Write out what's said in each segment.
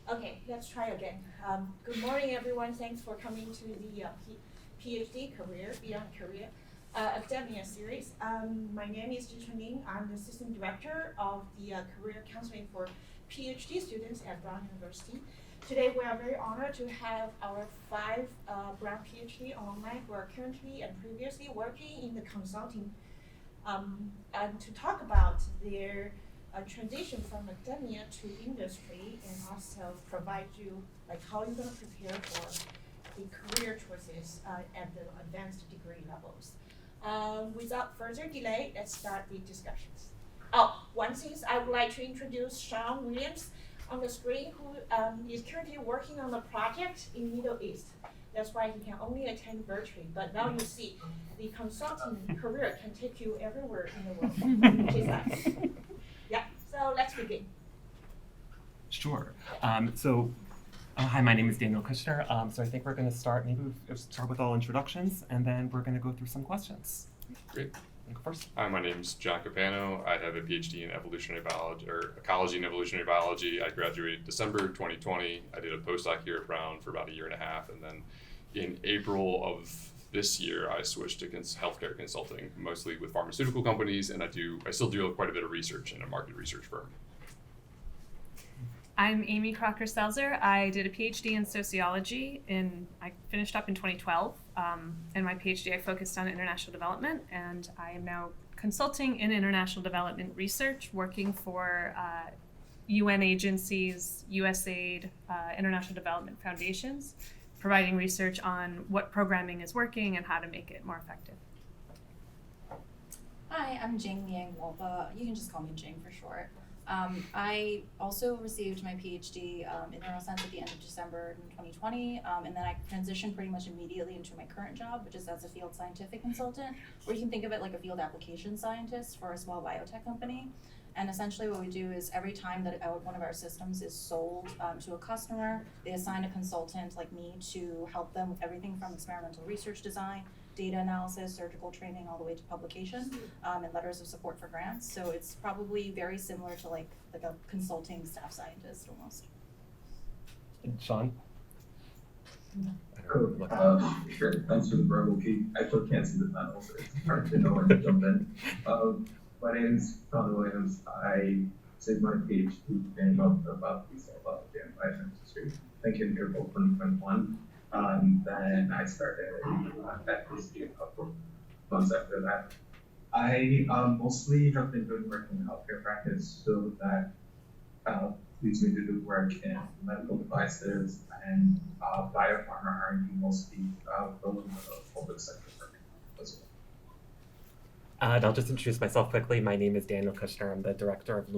Okay, let's try again. Good morning, everyone. Thanks for coming to the PhD Career Beyond Career Academia series. My name is Zhi Chunling. I'm the Assistant Director of the Career Counseling for PhD students at Brown University. Today, we are very honored to have our 5 Brown PhD alumni who are currently and previously working in the consulting and to talk about their transition from academia to industry, and also provide you like how you're going to prepare for the career choices at the advanced degree levels. Without further delay, let's start the discussions. Oh, one thing is I would like to introduce Sean Williams on the screen, who is currently working on a project in Middle East. That's why he can only attend virtually. But now you see, the consulting career can take you everywhere in the world, which is nice. Yeah, so let's begin. Sure. Hi, my name is Daniel Kushner. So I think we're going to start, maybe we'll start with all introductions, and then we're going to go through some questions. Great. You go first. Hi, my name is John Capano. I have a PhD in evolutionary biology, or ecology and evolutionary biology. I graduated December 2020. I did a postdoc here at Brown for about a year and a half, and then in April of this year, I switched to healthcare consulting, mostly with pharmaceutical companies, and I still do quite a bit of research in a market research firm. I'm Amy Crocker-Selzer. I did a PhD in sociology, I finished up in 2012. In my PhD, I focused on international development, and I am now consulting in international development research, working for UN agencies, USAID, international development foundations, providing research on what programming is working and how to make it more effective. Hi, I'm Jing Yang Wolpa. You can just call me Jing for short. I also received my PhD in neuroscience at the end of December in 2020, and then I transitioned pretty much immediately into my current job, which is as a field scientific consultant, or you can think of it like a field application scientist for a small biotech company. And essentially what we do is every time that one of our systems is sold to a customer, they assign a consultant like me to help them with everything from experimental research design, data analysis, surgical training, all the way to publication, and letters of support for grants. So it's probably very similar to like a consulting staff scientist almost. And Sean? Cool. Sure. Thanks for the verbal key. I still can't see the panel, so it's hard to know when to jump in. My name is Sean Williams. I did my PhD in about the cell biology and biochemistry. I think in April 2021. Then I started at PhD a couple of months after that. I mostly have been doing work in healthcare practice, so that leads me to do work in medical devices and biopharma R&D, mostly from the public sector as well. And I'll just introduce myself quickly. My name is Daniel Kushner. I'm the director of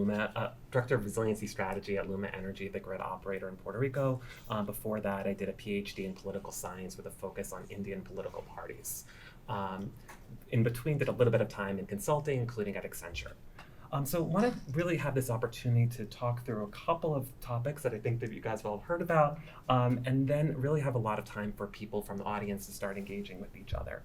Director of Resiliency Strategy at Luma Energy, the grid operator in Puerto Rico. Before that, I did a PhD in political science with a focus on Indian political parties. In between, did a little bit of time in consulting, including at Accenture. So I want to really have this opportunity to talk through a couple of topics that I think that you guys will have heard about, and then really have a lot of time for people from the audience to start engaging with each other.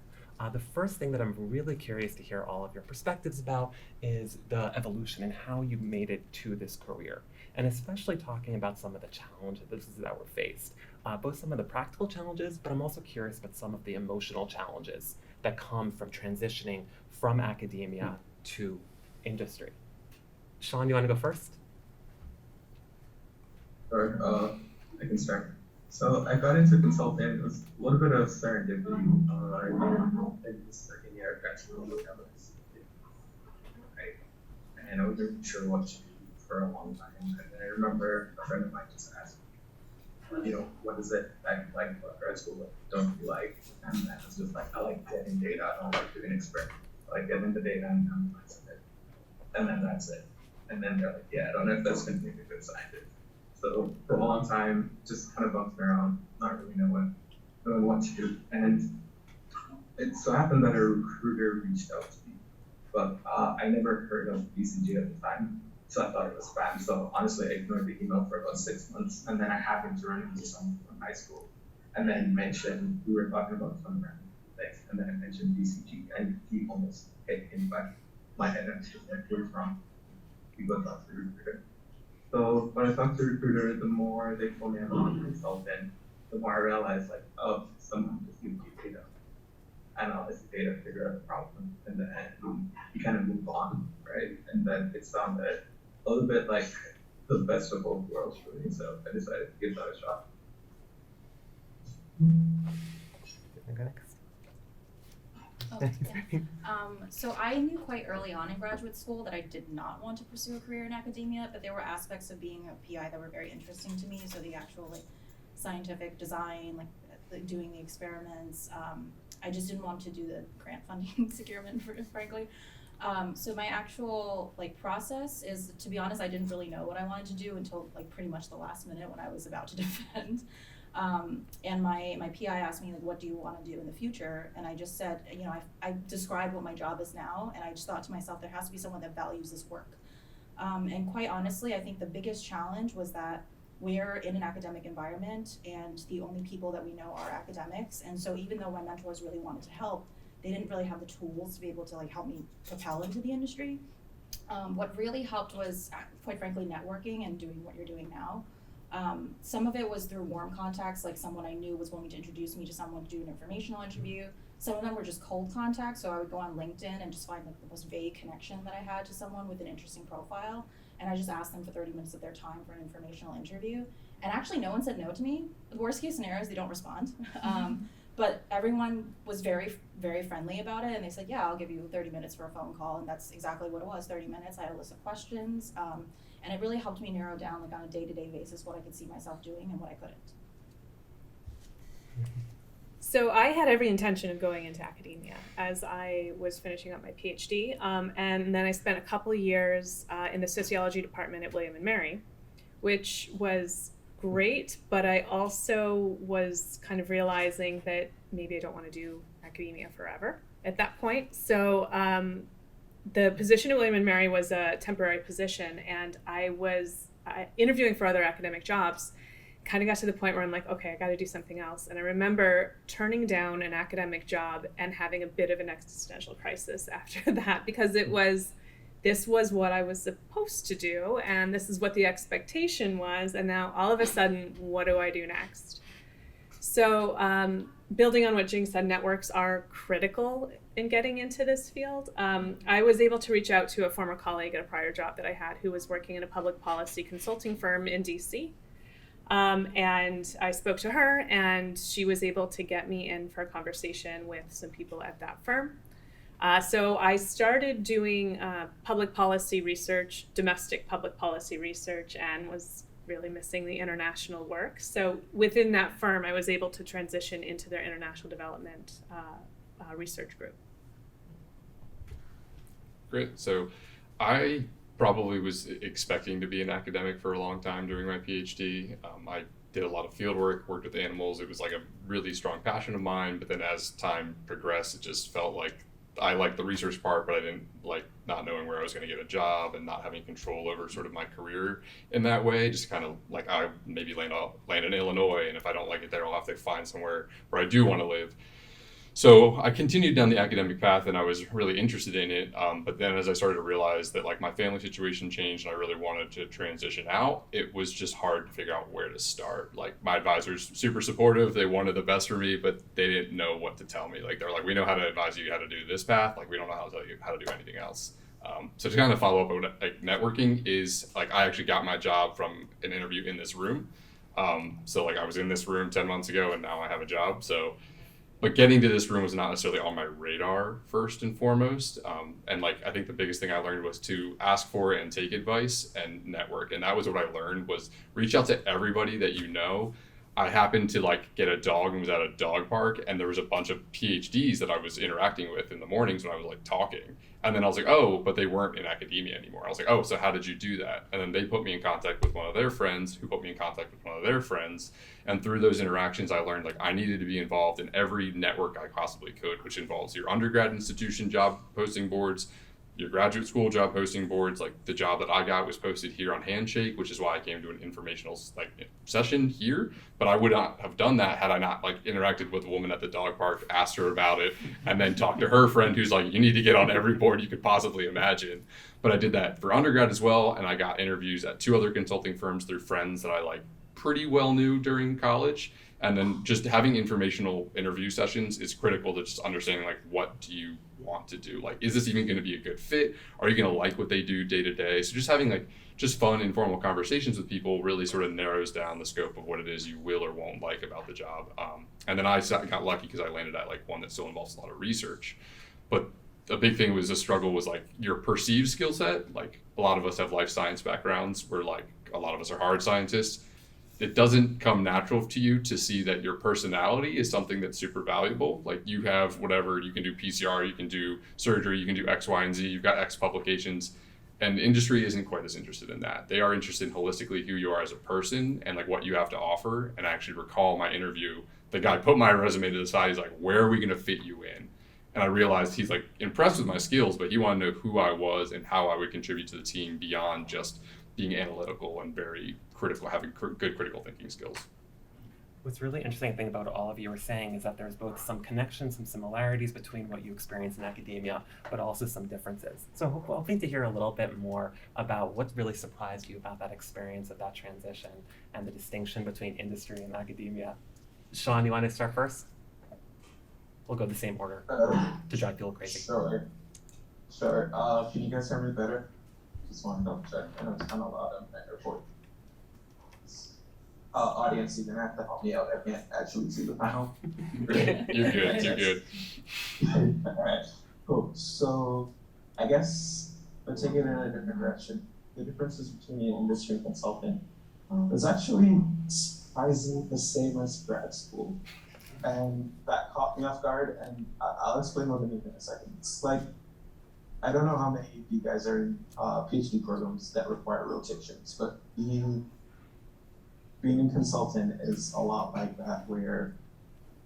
The first thing that I'm really curious to hear all of your perspectives about is the evolution and how you made it to this career, and especially talking about some of the challenges that were faced, both some of the practical challenges, but I'm also curious about some of the emotional challenges that come from transitioning from academia to industry. Sean, you want to go first? Sure, I can start. So I got into consulting. It was a little bit of serendipity. In the second year of grad school, and I wasn't sure what to do for a long time. And I remember a friend of mine just asked me, what is it that you like about grad school? What don't you like? And I was just like, I like getting data. I don't like doing experiments. I like getting the data and analyzing it. And then that's it. And then they're like, yeah, I don't know if that's going to make a good scientist. So for a long time, just kind of bouncing around, not really knowing what to do. And it so happened that a recruiter reached out to me, but I never heard of BCG at the time, so I thought it was spam. So honestly, I ignored the email for about 6 months, and then I happened to run into someone from high school, and then we were talking about some random things, and then I mentioned BCG, and he almost hit me in my head, and she was like, "Where's wrong?" He goes off the recruiter. So when I talked to recruiters, the more they told me about a consultant, the more I realized like, oh, someone just gives you data, analyze the data, figure out the problem, and then you kind of move on, right? And then it sounded a little bit like the best of both worlds for me, so I decided to give that a shot. Go next. Oh, yeah. So I knew quite early on in graduate school that I did not want to pursue a career in academia, but there were aspects of being a PI that were very interesting to me. So the actual like scientific design, like doing the experiments. I just didn't want to do the grant funding securement, frankly. So my actual like process is, to be honest, I didn't really know what I wanted to do until like pretty much the last minute when I was about to defend. And my PI asked me like, what do you want to do in the future? And I just said, you know, I described what my job is now, and I just thought to myself, there has to be someone that values this work. And quite honestly, I think the biggest challenge was that we're in an academic environment, and the only people that we know are academics. And so even though my mentors really wanted to help, they didn't really have the tools to be able to like help me propel into the industry. What really helped was, quite frankly, networking and doing what you're doing now. Some of it was through warm contacts, like someone I knew was willing to introduce me to someone to do an informational interview. Some of them were just cold contacts, so I would go on LinkedIn and just find like the most vague connection that I had to someone with an interesting profile, and I just asked them for 30 minutes of their time for an informational interview. And actually no one said no to me. The worst case scenario is they don't respond. But everyone was very, very friendly about it, and they said, yeah, I'll give you 30 minutes for a phone call, and that's exactly what it was, 30 minutes. I had a list of questions, and it really helped me narrow down like on a day-to-day basis what I could see myself doing and what I couldn't. So I had every intention of going into academia as I was finishing up my PhD, and then I spent a couple years in the sociology department at William and Mary, which was great, but I also was kind of realizing that maybe I don't want to do academia forever at that point. So the position at William and Mary was a temporary position, and I was interviewing for other academic jobs. Kind of got to the point where I'm like, okay, I got to do something else. And I remember turning down an academic job and having a bit of an existential crisis after that, because this was what I was supposed to do, and this is what the expectation was, and now all of a sudden, what do I do next? So building on what Jing said, networks are critical in getting into this field. I was able to reach out to a former colleague at a prior job that I had who was working in a public policy consulting firm in DC. And I spoke to her, and she was able to get me in for a conversation with some people at that firm. So I started doing public policy research, domestic public policy research, and was really missing the international work. So within that firm, I was able to transition into their international development research group. Great. So I probably was expecting to be an academic for a long time during my PhD. I did a lot of field work, worked with animals. It was like a really strong passion of mine. But then as time progressed, it just felt like I liked the research part, but I didn't like not knowing where I was going to get a job and not having control over sort of my career in that way. Just kind of like I maybe land in Illinois, and if I don't like it there, I'll have to find somewhere where I do want to live. So I continued down the academic path, and I was really interested in it. But then as I started to realize that like my family situation changed and I really wanted to transition out, it was just hard to figure out where to start. Like my advisors, super supportive. They wanted the best for me, but they didn't know what to tell me. Like they're like, we know how to advise you how to do this path. Like we don't know how to tell you how to do anything else. So to kind of follow up on like networking is like I actually got my job from an interview in this room. So like I was in this room 10 months ago, and now I have a job. But getting to this room was not necessarily on my radar first and foremost. And like, I think the biggest thing I learned was to ask for it and take advice and network. And that was what I learned, was reach out to everybody that you know. I happened to like get a dog and was at a dog park, and there was a bunch of PhDs that I was interacting with in the mornings when I was like talking. And then I was like, oh, but they weren't in academia anymore. I was like, oh, so how did you do that? And then they put me in contact with one of their friends who put me in contact with one of their friends. And through those interactions, I learned like I needed to be involved in every network I possibly could, which involves your undergrad institution job posting boards, your graduate school job posting boards. Like the job that I got was posted here on Handshake, which is why I came to an informational session here. But I would not have done that had I not interacted with a woman at the dog park, asked her about it, and then talked to her friend who's like, you need to get on every board you could possibly imagine. But I did that for undergrad as well, and I got interviews at 2 other consulting firms through friends that I pretty well knew during college. And then just having informational interview sessions is critical to just understanding what do you want to do? Is this even going to be a good fit? Are you going to like what they do day to day? So just having just fun, informal conversations with people really sort of narrows down the scope of what it is you will or won't like about the job. And then I got lucky because I landed at one that still involves a lot of research. But a big thing was the struggle was your perceived skill set. A lot of us have life science backgrounds where a lot of us are hard scientists. It doesn't come natural to you to see that your personality is something that's super valuable. You have whatever, you can do PCR, you can do surgery, you can do X, Y, and Z, you've got X publications, and industry isn't quite as interested in that. They are interested in holistically who you are as a person and what you have to offer. And I actually recall my interview, the guy put my resume to the side, he's like, where are we gonna fit you in? And I realized he's impressed with my skills, but he wanted to know who I was and how I would contribute to the team beyond just being analytical and very critical, having good critical thinking skills. What's really interesting thing about all of you are saying is that there's both some connections, some similarities between what you experience in academia, but also some differences. So I'm hoping to hear a little bit more about what really surprised you about that experience of that transition and the distinction between industry and academia. Sean, you want to start first? We'll go the same order to drive people crazy. Sure. Can you guys hear me better? Just want to double check. I know it's kind of loud on my airport. Audience, you're gonna have to help me out. I can't actually see the panel. You're good. Alright, cool. So I guess we'll take it in a different direction. The differences between industry and consulting is actually surprisingly the same as grad school. And that caught me off guard, and I'll explain what I mean in a second. It's I don't know how many of you guys are in PhD programs that require rotations, but being in consulting is a lot like that, where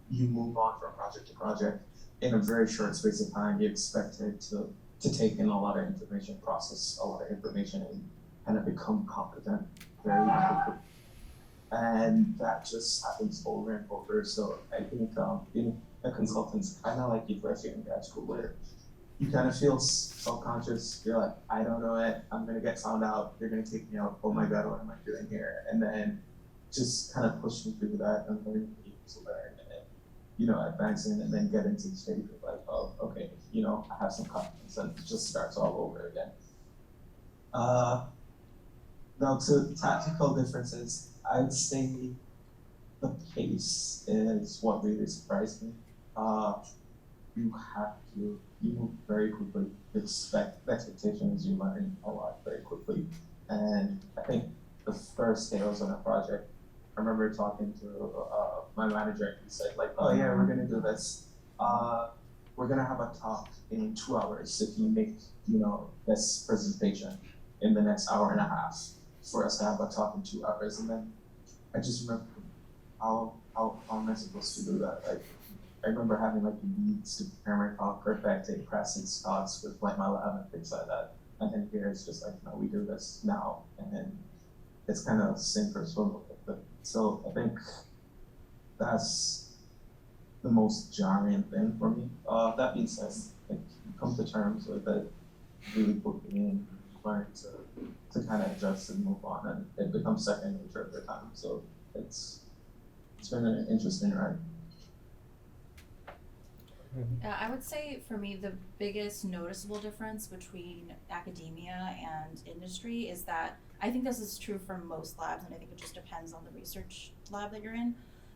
you move on from project to project in a very short space of time. You're expected to take in a lot of information, process a lot of information, and kind of become competent very quickly. And that just happens over and over. So I think being a consultant is kind of like you first year in grad school, where you kind of feel self-conscious. You're like, I don't know it. I'm gonna get found out. They're gonna take me out. Oh my God, what am I doing here? And then just kind of pushing through that and learning to learn, and advancing, and then get into the stage of oh, okay, I have some confidence, and it just starts all over again. Now to tactical differences, I'd say the pace is what really surprised me. You have to move very quickly. The expectation is you learn a lot very quickly. And I think the first day I was on a project, I remember talking to my manager, and he said oh yeah, we're gonna do this. We're gonna have a talk in 2 hours if you make, this presentation in the next hour and a half for us to have a talk in 2 hours. And then I just remember how am I supposed to do that? I remember having weeks to prepare my talk, perfect practice talks with my lab and things like that. And then here it's just no, we do this now, and then it's kind of sink or swim with it. So I think that's the most jarring thing for me. That being said, you come to terms with it really quickly and learn to kind of adjust and move on, and it becomes second nature over time. So it's been an interesting ride. I would say for me, the biggest noticeable difference between academia and industry is that I think this is true for most labs, and I think it just depends on the research lab that you're in.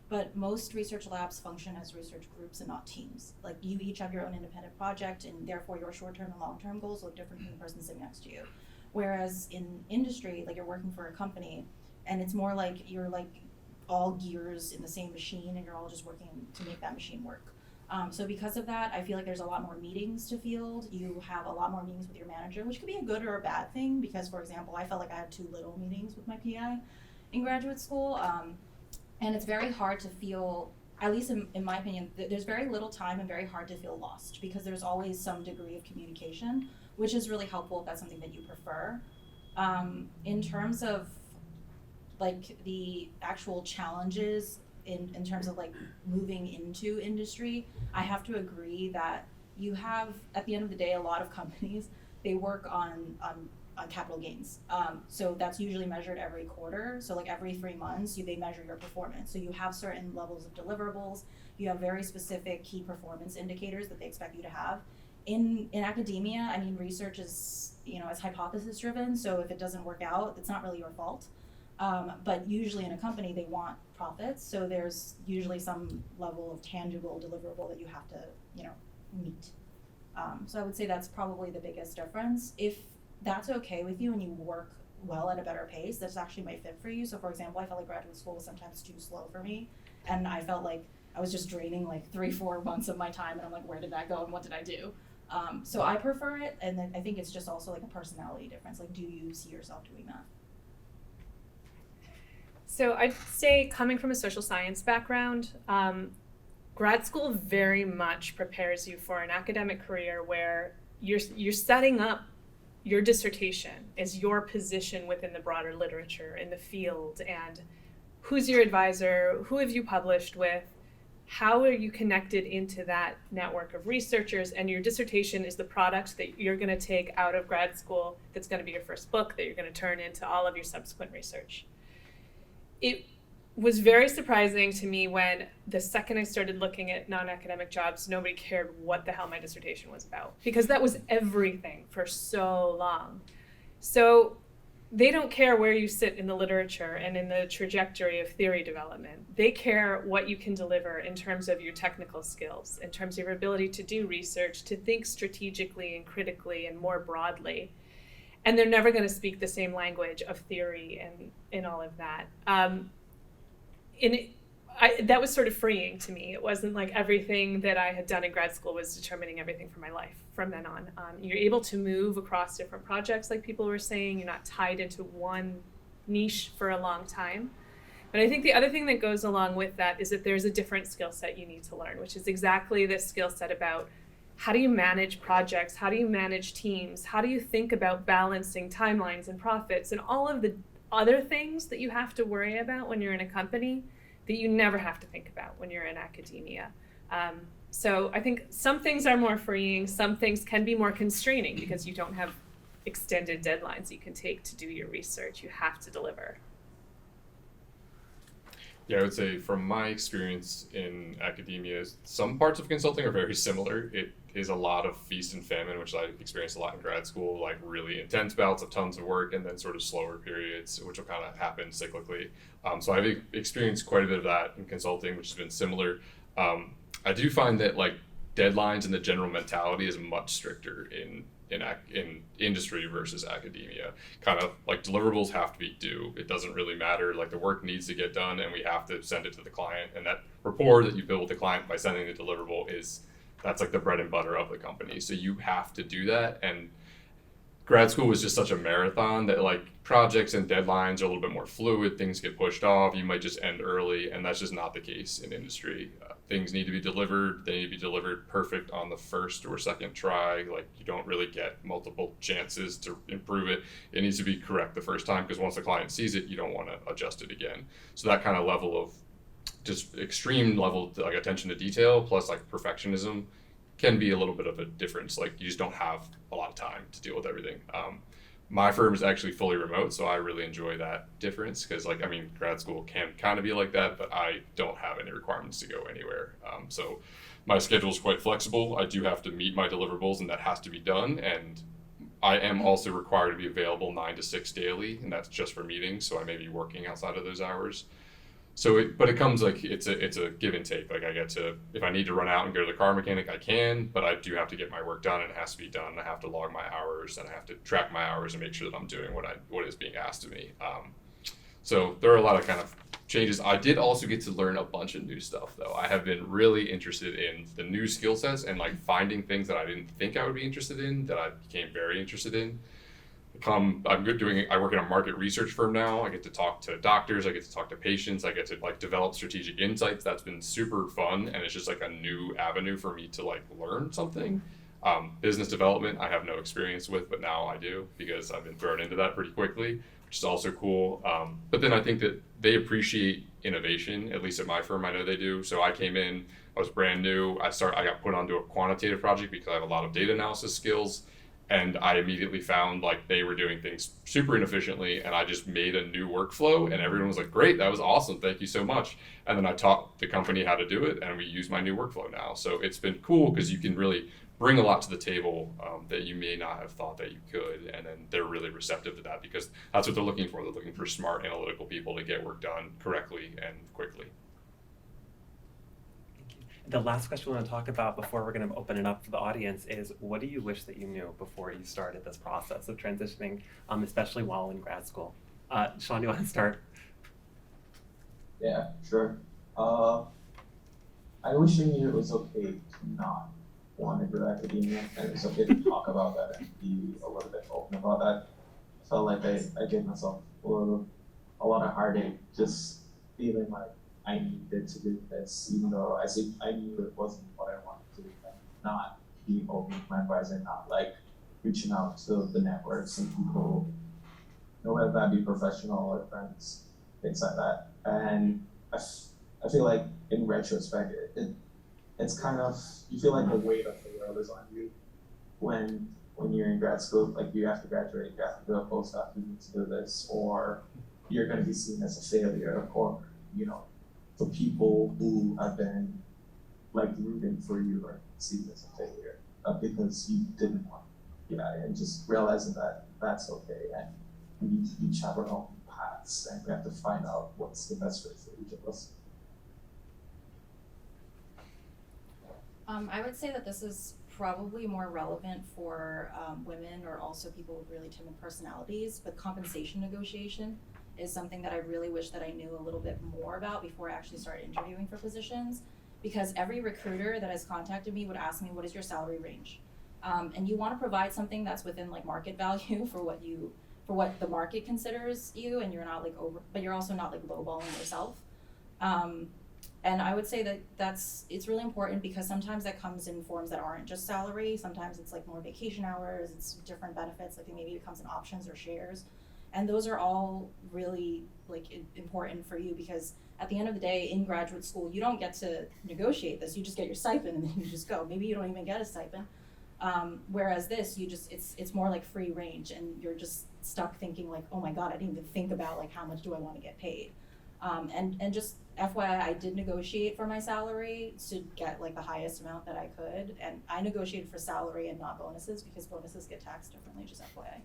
But most research labs function as research groups and not teams. You each have your own independent project, and therefore your short-term and long-term goals look different from the person sitting next to you. Whereas in industry, you're working for a company, and it's more you're all gears in the same machine, and you're all just working to make that machine work. So because of that, I feel there's a lot more meetings to field. You have a lot more meetings with your manager, which could be a good or a bad thing, because, for example, I felt I had too little meetings with my PI in graduate school. And it's very hard to feel, at least in my opinion, there's very little time and very hard to feel lost, because there's always some degree of communication. which is really helpful if that's something that you prefer. In terms of like the actual challenges in terms of like moving into industry, I have to agree that you have, at the end of the day, a lot of companies, they work on capital gains. So that's usually measured every quarter. So like every 3 months, they measure your performance. So you have certain levels of deliverables. You have very specific key performance indicators that they expect you to have. In academia, I mean, research is, it's hypothesis driven. So if it doesn't work out, it's not really your fault. But usually in a company, they want profits. So there's usually some level of tangible deliverable that you have to, meet. So I would say that's probably the biggest difference. If that's okay with you and you work well at a better pace, that's actually my fit for you. So for example, I felt like graduate school was sometimes too slow for me. And I felt like I was just draining like 3-4 months of my time. And I'm like, where did that go and what did I do? So I prefer it. And then I think it's just also like a personality difference. Like, do you see yourself doing that? So I'd say, coming from a social science background, grad school very much prepares you for an academic career where you're setting up your dissertation as your position within the broader literature in the field, and who's your advisor, who have you published with, how are you connected into that network of researchers, and your dissertation is the product that you're going to take out of grad school that's going to be your first book that you're going to turn into all of your subsequent research. It was very surprising to me when the second I started looking at non-academic jobs, nobody cared what the hell my dissertation was about, because that was everything for so long. So they don't care where you sit in the literature and in the trajectory of theory development. They care what you can deliver in terms of your technical skills, in terms of your ability to do research, to think strategically and critically and more broadly. And they're never going to speak the same language of theory and all of that. That was sort of freeing to me. It wasn't like everything that I had done in grad school was determining everything for my life from then on. You're able to move across different projects, like people were saying. You're not tied into one niche for a long time. But I think the other thing that goes along with that is that there's a different skill set you need to learn, which is exactly this skill set about how do you manage projects, how do you manage teams, how do you think about balancing timelines and profits, and all of the other things that you have to worry about when you're in a company that you never have to think about when you're in academia. So I think some things are more freeing, some things can be more constraining because you don't have extended deadlines you can take to do your research. You have to deliver. Yeah, I would say from my experience in academia, some parts of consulting are very similar. It is a lot of feast and famine, which I experienced a lot in grad school, like really intense bouts of tons of work and then sort of slower periods, which will kind of happen cyclically. So I've experienced quite a bit of that in consulting, which has been similar. I do find that like deadlines and the general mentality is much stricter in industry versus academia. Kind of like deliverables have to be due. It doesn't really matter. Like the work needs to get done and we have to send it to the client. And that rapport that you build with the client by sending the deliverable that's like the bread and butter of the company. So you have to do that. And grad school was just such a marathon that like projects and deadlines are a little bit more fluid. Things get pushed off. You might just end early, and that's just not the case in industry. Things need to be delivered. They need to be delivered perfect on the first or second try. Like you don't really get multiple chances to improve it. It needs to be correct the first time, because once the client sees it, you don't want to adjust it again. So that kind of level of just extreme level of like attention to detail plus like perfectionism can be a little bit of a difference. Like you just don't have a lot of time to deal with everything. My firm is actually fully remote, so I really enjoy that difference because like, I mean, grad school can kind of be like that, but I don't have any requirements to go anywhere. So my schedule is quite flexible. I do have to meet my deliverables and that has to be done. And I am also required to be available 9 to 6 daily, and that's just for meetings. So I may be working outside of those hours. So but it comes like it's a give and take. Like I get to, if I need to run out and go to the car mechanic, I can, but I do have to get my work done and it has to be done. I have to log my hours and I have to track my hours and make sure that I'm doing what is being asked of me. So there are a lot of kind of changes. I did also get to learn a bunch of new stuff though. I have been really interested in the new skill sets and like finding things that I didn't think I would be interested in that I became very interested in. I work in a market research firm now. I get to talk to doctors, I get to talk to patients, I get to like develop strategic insights. That's been super fun, and it's just like a new avenue for me to like learn something. Business development, I have no experience with, but now I do because I've been thrown into that pretty quickly, which is also cool. But then I think that they appreciate innovation, at least at my firm, I know they do. So I came in, I was brand new. I got put onto a quantitative project because I have a lot of data analysis skills. And I immediately found like they were doing things super inefficiently, and I just made a new workflow, and everyone was like, great, that was awesome, thank you so much. And then I taught the company how to do it, and we use my new workflow now. So it's been cool because you can really bring a lot to the table that you may not have thought that you could, and then they're really receptive to that because that's what they're looking for. They're looking for smart, analytical people to get work done correctly and quickly. The last question we want to talk about before we're going to open it up for the audience is, what do you wish that you knew before you started this process of transitioning, especially while in grad school? Sean, do you want to start? Yeah, sure. I wish I knew it was okay to not want to do academia, and it was okay to talk about that and be a little bit open about that. I felt like I gave myself a lot of heartache just feeling like I needed to do this, even though I knew it wasn't what I wanted to do, and not being open with my advisor, not like reaching out to the networks and people, whether that be professional or friends, things like that. And I feel like in retrospect, it's kind of, you feel like the weight of the world is on you when you're in grad school. Like, you have to graduate, you have to do a postdoc, you need to do this, or you're going to be seen as a failure, or for people who have been like rooting for you or seen as a failure because you didn't want to. And just realizing that that's okay, and we each have our own paths, and we have to find out what's the best fit for each of us. I would say that this is probably more relevant for women or also people with really timid personalities, but compensation negotiation is something that I really wish that I knew a little bit more about before I actually started interviewing for positions, because every recruiter that has contacted me would ask me, what is your salary range? And you want to provide something that's within like market value for what the market considers you, and you're not like but you're also not like lowballing yourself. And I would say that it's really important because sometimes that comes in forms that aren't just salary. Sometimes it's like more vacation hours, it's different benefits, like maybe it comes in options or shares. And those are all really like important for you, because at the end of the day, in graduate school, you don't get to negotiate this. You just get your stipend and then you just go. Maybe you don't even get a stipend. Whereas this, it's more like free range, and you're just stuck thinking like, oh my God, I didn't even think about like how much do I want to get paid. And just FYI, I did negotiate for my salary to get like the highest amount that I could, and I negotiated for salary and not bonuses because bonuses get taxed differently, just FYI.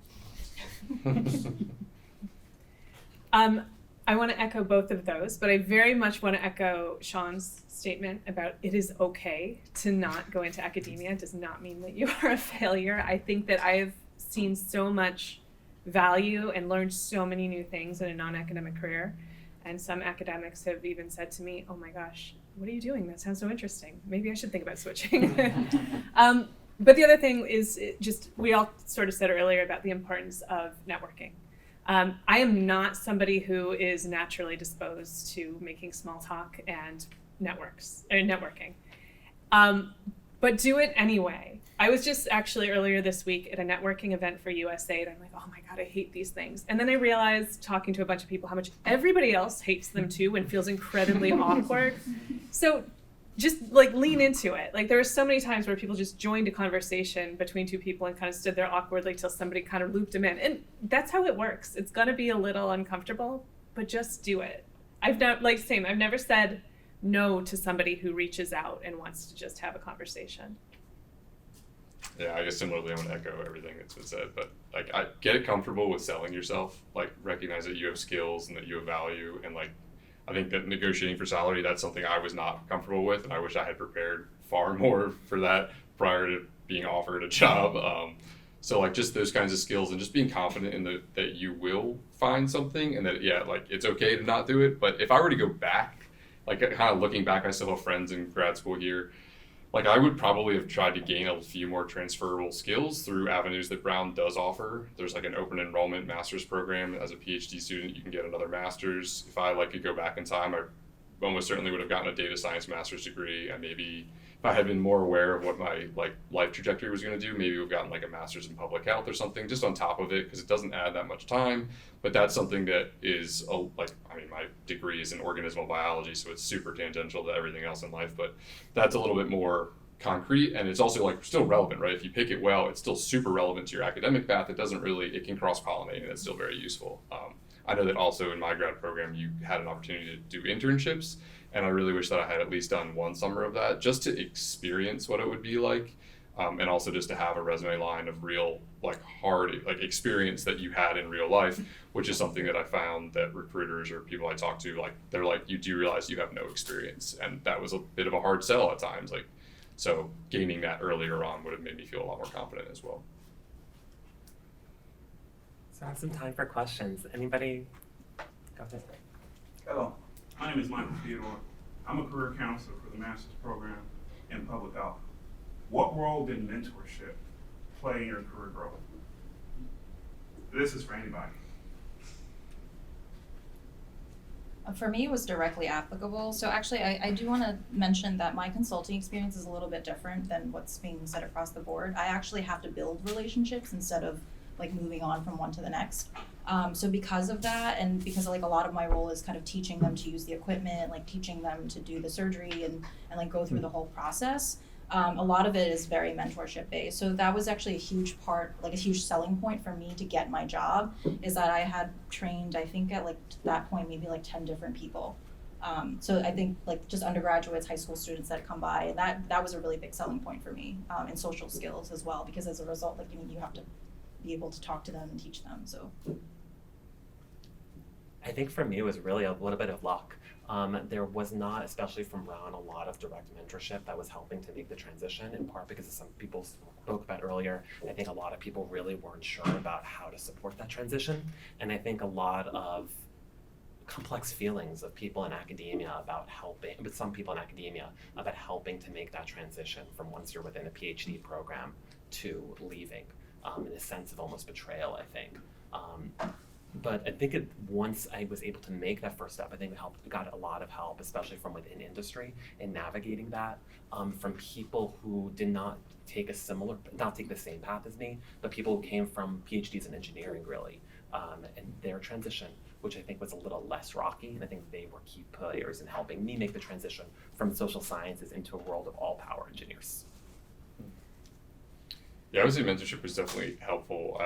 I want to echo both of those, but I very much want to echo Sean's statement about it is okay to not go into academia. It does not mean that you are a failure. I think that I have seen so much value and learned so many new things in a non-academic career. And some academics have even said to me, oh my gosh, what are you doing? That sounds so interesting. Maybe I should think about switching. But the other thing is just, we all sort of said earlier about the importance of networking. I am not somebody who is naturally disposed to making small talk and networking. But do it anyway. I was just actually earlier this week at a networking event for USAID. I'm like, oh my God, I hate these things. And then I realized, talking to a bunch of people, how much everybody else hates them too and feels incredibly awkward. So just like lean into it. Like, there were so many times where people just joined a conversation between two people and kind of stood there awkwardly till somebody kind of looped them in. And that's how it works. It's gonna be a little uncomfortable, but just do it. I've never said no to somebody who reaches out and wants to just have a conversation. Yeah, I guess similarly, I'm gonna echo everything that's been said, but like, I get comfortable with selling yourself. Like, recognize that you have skills and that you have value, and like, I think that negotiating for salary, that's something I was not comfortable with, and I wish I had prepared far more for that prior to being offered a job. So like, just those kinds of skills, and just being confident in that you will find something, and that it's okay to not do it. But if I were to go back, like kind of looking back, I still have friends in grad school here. Like, I would probably have tried to gain a few more transferable skills through avenues that Brown does offer. There's like an open enrollment master's program. As a PhD student, you can get another master's. If I could go back in time, I almost certainly would have gotten a data science master's degree, and maybe if I had been more aware of what my like life trajectory was going to do, maybe we've gotten like a master's in public health or something just on top of it, because it doesn't add that much time. But that's something that is my degree is in organismal biology, so it's super tangential to everything else in life, but that's a little bit more concrete, and it's also like still relevant, right? If you pick it well, it's still super relevant to your academic path. It can cross-pollinate, and it's still very useful. I know that also in my grad program, you had an opportunity to do internships, and I really wish that I had at least done one summer of that just to experience what it would be like, and also just to have a resume line of real hard experience that you had in real life, which is something that I found that recruiters or people I talk to, they're like, you do realize you have no experience, and that was a bit of a hard sell at times. So gaining that earlier on would have made me feel a lot more confident as well. So I have some time for questions. Anybody? Go ahead. Hello, my name is Michael Theodore. I'm a career counselor for the master's program in public health. What role did mentorship play in your career growth? This is for anybody. For me, it was directly applicable. So actually, I do want to mention that my consulting experience is a little bit different than what's being said across the board. I actually have to build relationships instead of moving on from one to the next. So because of that, and because a lot of my role is kind of teaching them to use the equipment, teaching them to do the surgery and go through the whole process, a lot of it is very mentorship based. So that was actually a huge part, a huge selling point for me to get my job, is that I had trained, I think at that point, maybe 10 different people. So I think just undergraduates, high school students that come by, and that was a really big selling point for me, and social skills as well, because as a result, you have to be able to talk to them and teach them. So I think for me, it was really a little bit of luck. There was not, especially from Brown, a lot of direct mentorship that was helping to make the transition, in part because, as some people spoke about earlier, I think a lot of people really weren't sure about how to support that transition. And I think a lot of complex feelings of people in academia about helping, with some people in academia, about helping to make that transition from once you're within a PhD program to leaving, in a sense of almost betrayal, I think. But I think once I was able to make that first step, I think got a lot of help, especially from within industry, in navigating that, from people who did not take the same path as me, but people who came from PhDs in engineering, really, and their transition, which I think was a little less rocky, and I think they were key players in helping me make the transition from social sciences into a world of all-power engineers. Yeah, I would say mentorship was definitely helpful.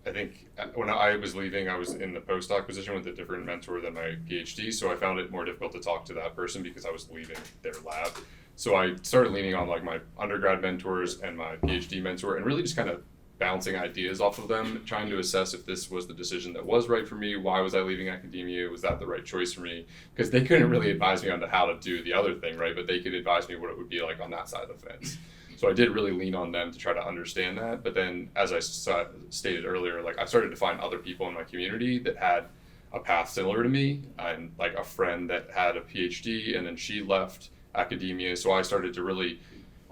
I think when I was leaving, I was in the postdoc position with a different mentor than my PhD, so I found it more difficult to talk to that person because I was leaving their lab. So I started leaning on my undergrad mentors and my PhD mentor, and really just kind of bouncing ideas off of them, trying to assess if this was the decision that was right for me. Why was I leaving academia? Was that the right choice for me? Because they couldn't really advise me on how to do the other thing, right? But they could advise me what it would be like on that side of the fence. So I did really lean on them to try to understand that. But then, as I stated earlier, I started to find other people in my community that had a path similar to me, and a friend that had a PhD, and then she left academia. So I started to really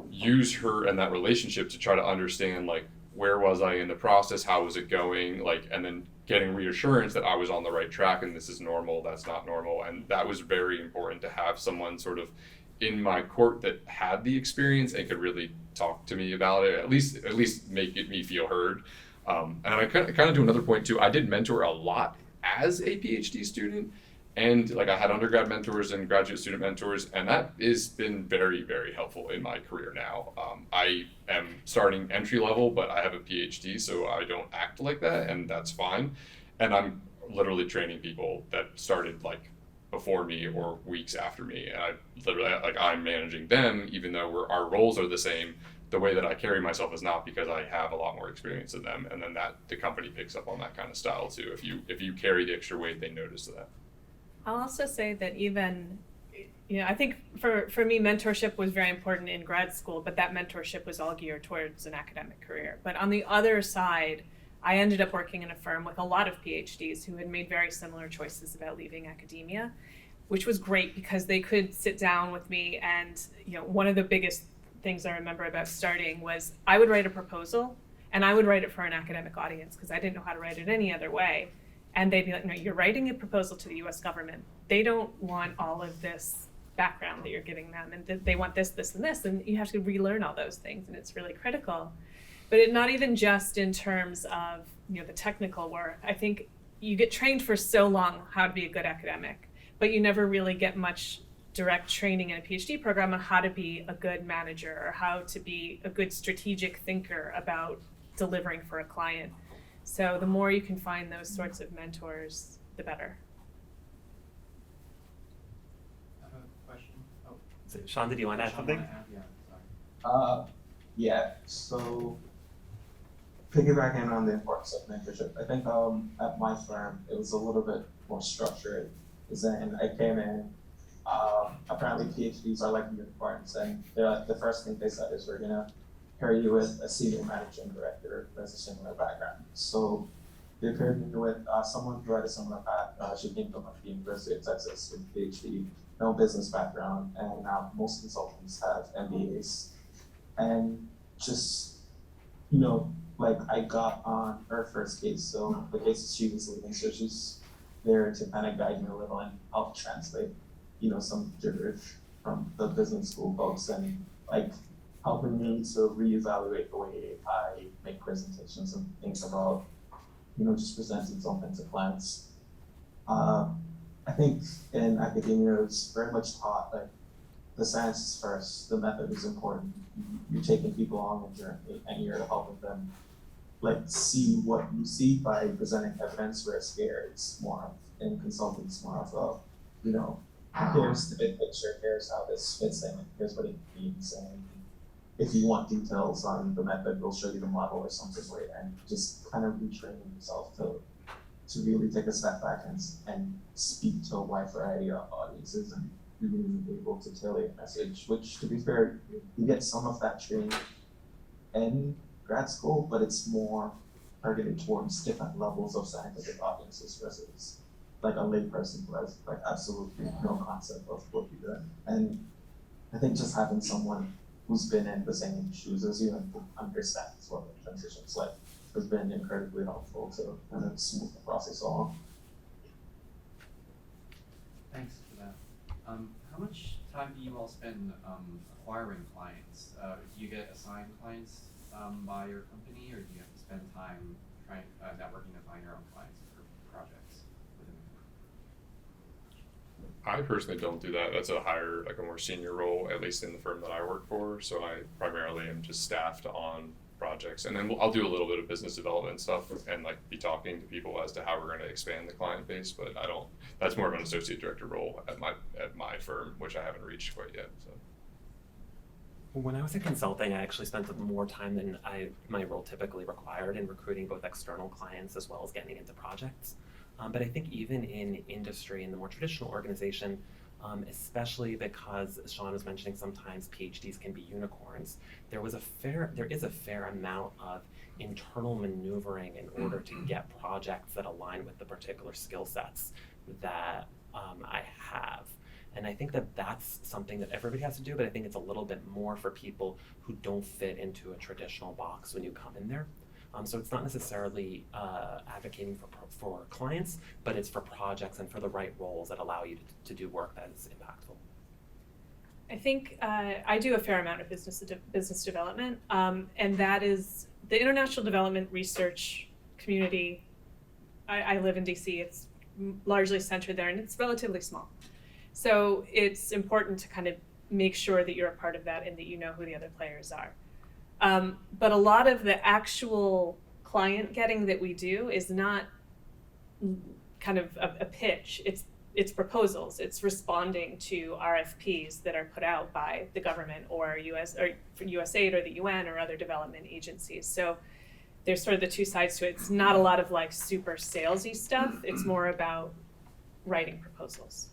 use her and that relationship to try to understand where was I in the process, how was it going, and then getting reassurance that I was on the right track and this is normal, that's not normal. And that was very important to have someone sort of in my court that had the experience and could really talk to me about it, at least make me feel heard. And I kind of do another point too. I did mentor a lot as a PhD student, and I had undergrad mentors and graduate student mentors, and that has been very, very helpful in my career now. I am starting entry level, but I have a PhD, so I don't act like that, and that's fine. And I'm literally training people that started before me or weeks after me, and I literally I'm managing them, even though our roles are the same. The way that I carry myself is not because I have a lot more experience than them, and then that the company picks up on that kind of style too. If you carry the extra weight, they notice that. I'll also say that even, I think for me, mentorship was very important in grad school, but that mentorship was all geared towards an academic career. But on the other side, I ended up working in a firm with a lot of PhDs who had made very similar choices about leaving academia, which was great because they could sit down with me. And one of the biggest things I remember about starting was I would write a proposal, and I would write it for an academic audience because I didn't know how to write it any other way. And they'd be like, no, you're writing a proposal to the US government. they don't want all of this background that you're giving them, and they want this, this, and this, and you have to relearn all those things, and it's really critical. But not even just in terms of the technical work. I think you get trained for so long how to be a good academic, but you never really get much direct training in a PhD program on how to be a good manager or how to be a good strategic thinker about delivering for a client. So the more you can find those sorts of mentors, the better. I have a question. Oh, So, Sean, did you want to add Sean, something? yeah, sorry. Yeah, so piggybacking on the importance of mentorship, I think at my firm it was a little bit more structured. Is then I came in, apparently PhDs are like unicorns, and they're like, the first thing they said is we're gonna pair you with a senior managing director who has a similar background. So they paired me with someone who had a similar path. She came from the University of Texas with a PhD, no business background, and most consultants have MBAs. And just, like I got on her first case, so the cases she was leading, so she's there to kind of guide me a little and help translate, some gibberish from the business school folks, and like helping me to reevaluate the way I make presentations and think about, just presenting something to clients. I think in academia it's very much taught like the science is first, the method is important. You're taking people on a journey and you're helping them like see what you see by presenting evidence, whereas here it's more of, in consulting it's more of a, here's the big picture, here's how this fits in, here's what it means, and if you want details on the method, we'll show you the model or something like that, and just kind of retraining yourself to really take a step back and speak to a wide variety of audiences and really be able to tailor a message, which to be fair, you get some of that training in grad school, but it's more targeted towards different levels of scientific audiences versus like a lay person who has like absolutely no concept of what you're doing. And I think just having someone who's been in the same shoes as you and who understands what the transition's like has been incredibly helpful to kind of smooth the process along. Thanks for that. How much time do you all spend acquiring clients? Do you get assigned clients by your company, or do you have to spend time trying networking to find your own clients for projects within the company? I personally don't do that. That's a higher, like a more senior role, at least in the firm that I work for. So I primarily am just staffed on projects, and then I'll do a little bit of business development stuff and like be talking to people as to how we're going to expand the client base. But I don't. That's more of an associate director role at my firm, which I haven't reached quite yet. So. When I was in consulting, I actually spent more time than my role typically required in recruiting both external clients as well as getting into projects. But I think even in industry, in the more traditional organization, especially because, as Sean was mentioning, sometimes PhDs can be unicorns, there is a fair amount of internal maneuvering in order to get projects that align with the particular skill sets that I have. And I think that that's something that everybody has to do, but I think it's a little bit more for people who don't fit into a traditional box when you come in there. So it's not necessarily advocating for clients, but it's for projects and for the right roles that allow you to do work that is impactful. I think I do a fair amount of business development, and that is the international development research community. I live in DC. It's largely centered there, and it's relatively small. So it's important to kind of make sure that you're a part of that and that you know who the other players are. But a lot of the actual client getting that we do is not kind of a pitch. It's proposals. It's responding to RFPs that are put out by the government or USAID or the UN or other development agencies. So there's sort of the two sides to it. It's not a lot of like super salesy stuff. It's more about writing proposals.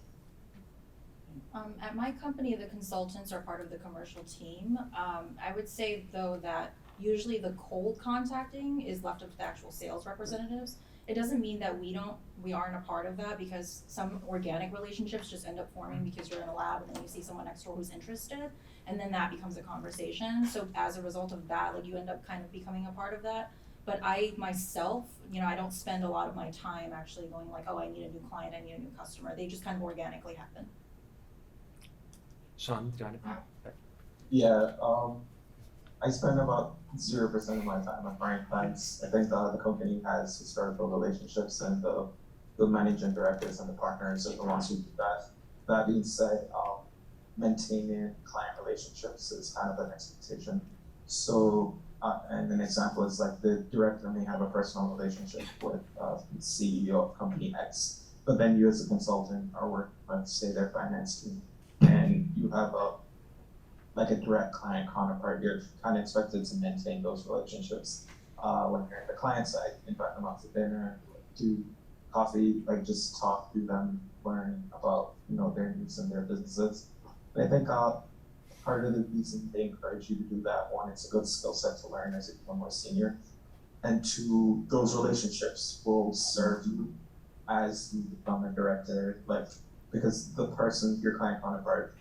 At my company, the consultants are part of the commercial team. I would say though that usually the cold contacting is left up to the actual sales representatives. It doesn't mean that we aren't a part of that, because some organic relationships just end up forming because you're in a lab and then you see someone next door who's interested, and then that becomes a conversation. So as a result of that, like you end up kind of becoming a part of that. But I myself, I don't spend a lot of my time actually going like, oh, I need a new client, I need a new customer. They just kind of organically happen. Sean, do you want to? Yeah, I spend about 0% of my time acquiring clients. I think the company has historical relationships, and the managing directors and the partners are the ones who do that. That being said, maintaining client relationships is kind of an expectation. So, and an example is like the director may have a personal relationship with the CEO of company X, but then you as a consultant are working with, say, their finance team, and you have a direct client counterpart. You're kind of expected to maintain those relationships. When you're at the client side, invite them out to dinner, do coffee, like just talk to them, learn about their needs and their businesses. And I think part of the reason they encourage you to do that, one, it's a good skill set to learn as you become more senior, and two, those relationships will serve you as you become a director, because the person, your client counterpart,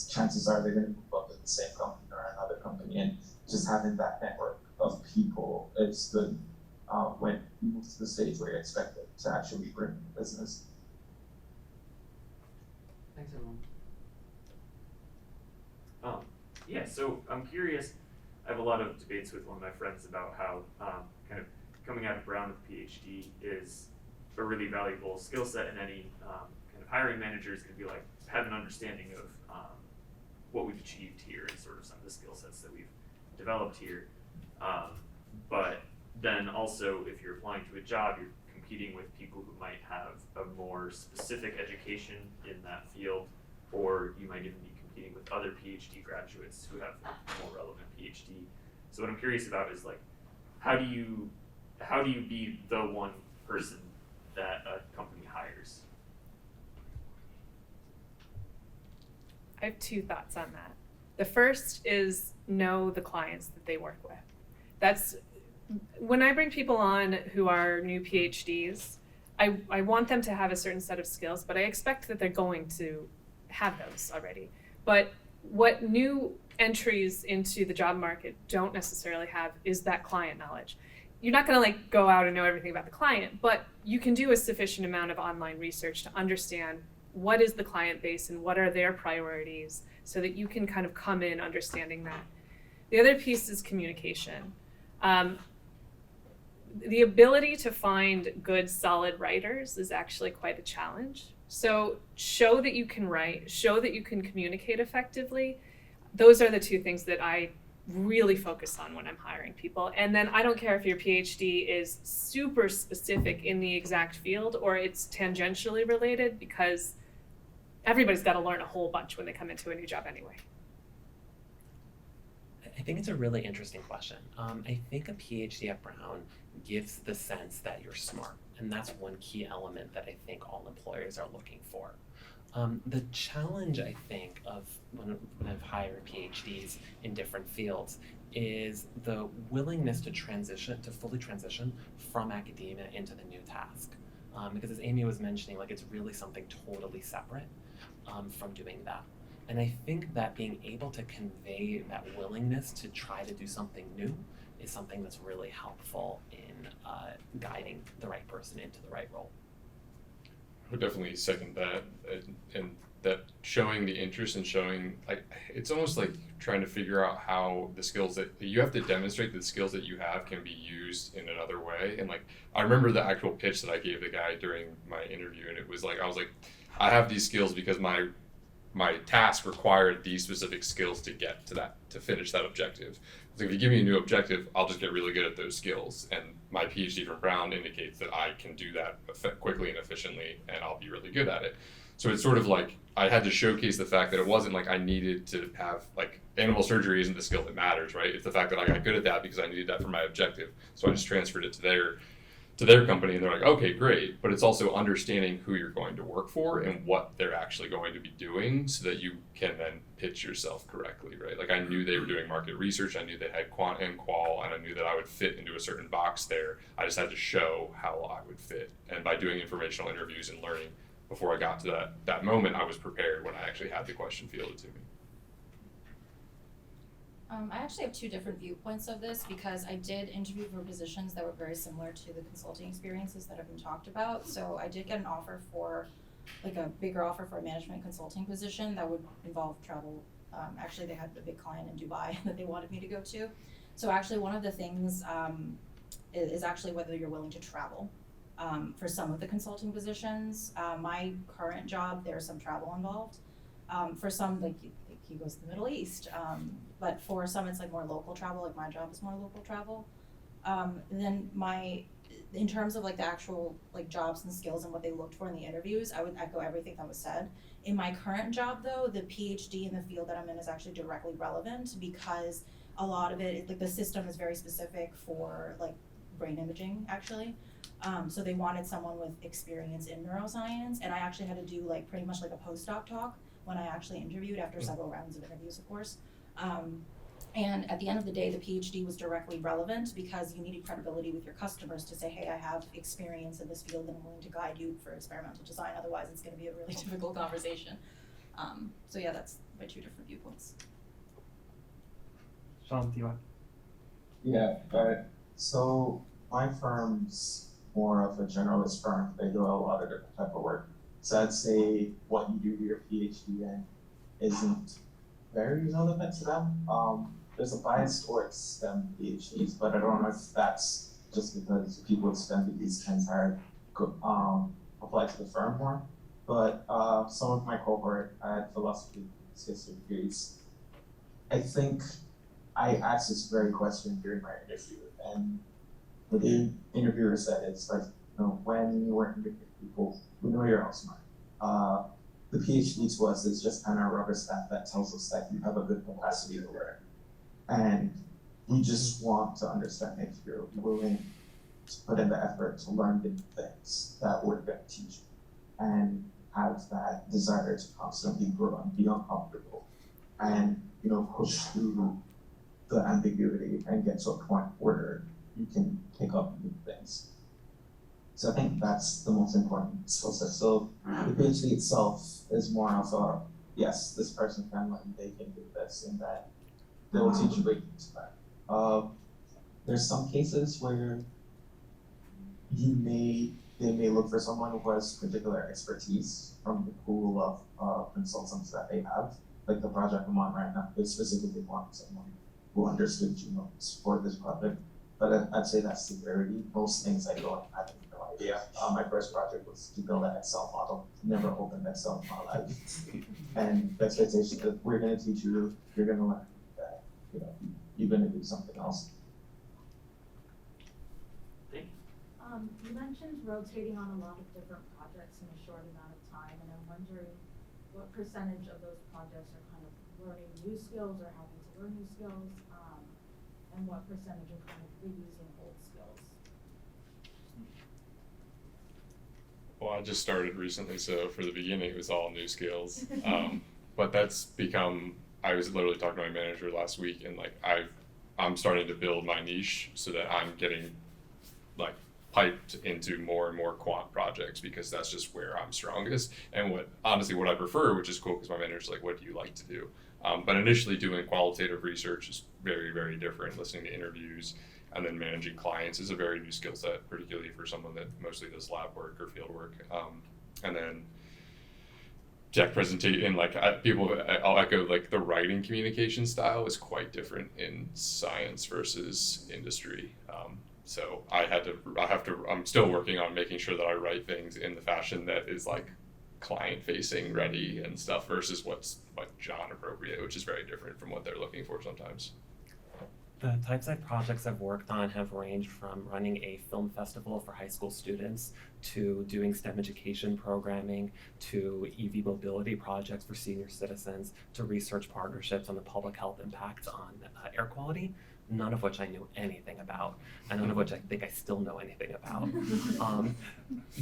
chances are they're going to move up at the same company or another company, and just having that network of people is good when you move to the stage where you're expected to actually bring business. Thanks, everyone. Yeah, so I'm curious. I have a lot of debates with one of my friends about how kind of coming out of Brown with a PhD is a really valuable skill set, and any kind of hiring manager is going to be like have an understanding of what we've achieved here and sort of some of the skill sets that we've developed here. But then also, if you're applying to a job, you're competing with people who might have a more specific education in that field, or you might even be competing with other PhD graduates who have a more relevant PhD. So what I'm curious about is like, how do you be the one person that a company hires? I have two thoughts on that. The first is know the clients that they work with. That's when I bring people on who are new PhDs, I want them to have a certain set of skills, but I expect that they're going to have those already. But what new entries into the job market don't necessarily have is that client knowledge. You're not going to go out and know everything about the client, but you can do a sufficient amount of online research to understand what is the client base and what are their priorities, so that you can kind of come in understanding that. The other piece is communication. The ability to find good, solid writers is actually quite a challenge. So show that you can write, show that you can communicate effectively. Those are the two things that I really focus on when I'm hiring people. And then I don't care if your PhD is super specific in the exact field or it's tangentially related, because everybody's got to learn a whole bunch when they come into a new job anyway. I think it's a really interesting question. I think a PhD at Brown gives the sense that you're smart, and that's one key element that I think all employers are looking for. The challenge, I think, of when I've hired PhDs in different fields is the willingness to fully transition from academia into the new task. Because as Amy was mentioning, it's really something totally separate from doing that. And I think that being able to convey that willingness to try to do something new is something that's really helpful in guiding the right person into the right role. I would definitely second that, and that showing the interest and showing, it's almost like trying to figure out how the skills that you have to demonstrate, the skills that you have can be used in another way. And I remember the actual pitch that I gave the guy during my interview, and it was I was like, I have these skills because my task required these specific skills to get to that, to finish that objective. So if you give me a new objective, I'll just get really good at those skills. And my PhD from Brown indicates that I can do that quickly and efficiently, and I'll be really good at it. So it's sort of I had to showcase the fact that it wasn't I needed to have, animal surgery isn't the skill that matters, right? It's the fact that I got good at that because I needed that for my objective. So I just transferred it to their company, and they're like, okay, great. But it's also understanding who you're going to work for and what they're actually going to be doing so that you can then pitch yourself correctly, right? I knew they were doing market research, I knew they had quant and qual, and I knew that I would fit into a certain box there. I just had to show how I would fit. And by doing informational interviews and learning before I got to that moment, I was prepared when I actually had the question fielded to me. I actually have two different viewpoints of this because I did interview for positions that were very similar to the consulting experiences that have been talked about. So I did get an offer for, like a bigger offer for a management consulting position that would involve travel. Actually, they had a big client in Dubai that they wanted me to go to. So actually, one of the things is actually whether you're willing to travel. For some of the consulting positions, my current job, there's some travel involved. For some, like he goes to the Middle East, but for some it's like more local travel, like my job is more local travel. Then in terms of like the actual like jobs and skills and what they looked for in the interviews, I would echo everything that was said. In my current job though, the PhD in the field that I'm in is actually directly relevant because a lot of it, like the system is very specific for like brain imaging actually. So they wanted someone with experience in neuroscience, and I actually had to do like pretty much like a postdoc talk when I actually interviewed after several rounds of interviews, of course. And at the end of the day, the PhD was directly relevant because you needed credibility with your customers to say, hey, I have experience in this field and I'm willing to guide you for experimental design. Otherwise, it's going to be a really difficult conversation. So yeah, that's my two different viewpoints. Sean, do you want? Yeah, so my firm's more of a generalist firm. They do a lot of different type of work. So I'd say what you do your PhD in isn't very relevant to them. There's a bias towards STEM PhDs, but I don't know if that's just because people with STEM PhDs tend to apply to the firm more. But some of my cohort, I had philosophy, history degrees. I think I asked this very question during my interview, and the interviewer said it's like, when you work with people, we know you're all smart. The PhD to us is just kind of a rubber stamp that tells us that you have a good capacity to learn. And we just want to understand if you're willing to put in the effort to learn the things that we're going to teach you and have that desire to constantly grow and be uncomfortable and, push through the ambiguity and get to a point where you can pick up new things. So I think that's the most important skill set. So the PhD itself is more of a, yes, this person can learn, they can do this, and that they will teach you what you expect. There's some cases where they may look for someone who has particular expertise from the pool of consultants that they have. Like the project I'm on right now, they specifically want someone who understood genomes for this project. But I'd say that's the rarity. Most things I don't have no idea. My first project was to build an Excel model. Never opened Excel in my life. And the expectation that we're going to teach you, you're going to learn that, you're going to do something else. Thank you. You mentioned rotating on a lot of different projects in a short amount of time, and I'm wondering what percentage of those projects are kind of learning new skills or having to learn new skills, and what percentage are kind of reusing old skills? Well, I just started recently, so for the beginning it was all new skills. But that's become, I was literally talking to my manager last week, and like I'm starting to build my niche so that I'm getting like piped into more and more quant projects because that's just where I'm strongest and what I prefer, which is cool because my manager's like, what do you like to do? But initially doing qualitative research is very, very different. Listening to interviews and then managing clients is a very new skill set, particularly for someone that mostly does lab work or field work. And then deck presentation, I'll echo like the writing communication style is quite different in science versus industry. So I'm still working on making sure that I write things in the fashion that is like client facing ready and stuff versus what's like John appropriate, which is very different from what they're looking for sometimes. The types of projects I've worked on have ranged from running a film festival for high school students to doing STEM education programming to EV mobility projects for senior citizens to research partnerships on the public health impacts on air quality, none of which I knew anything about, and none of which I think I still know anything about.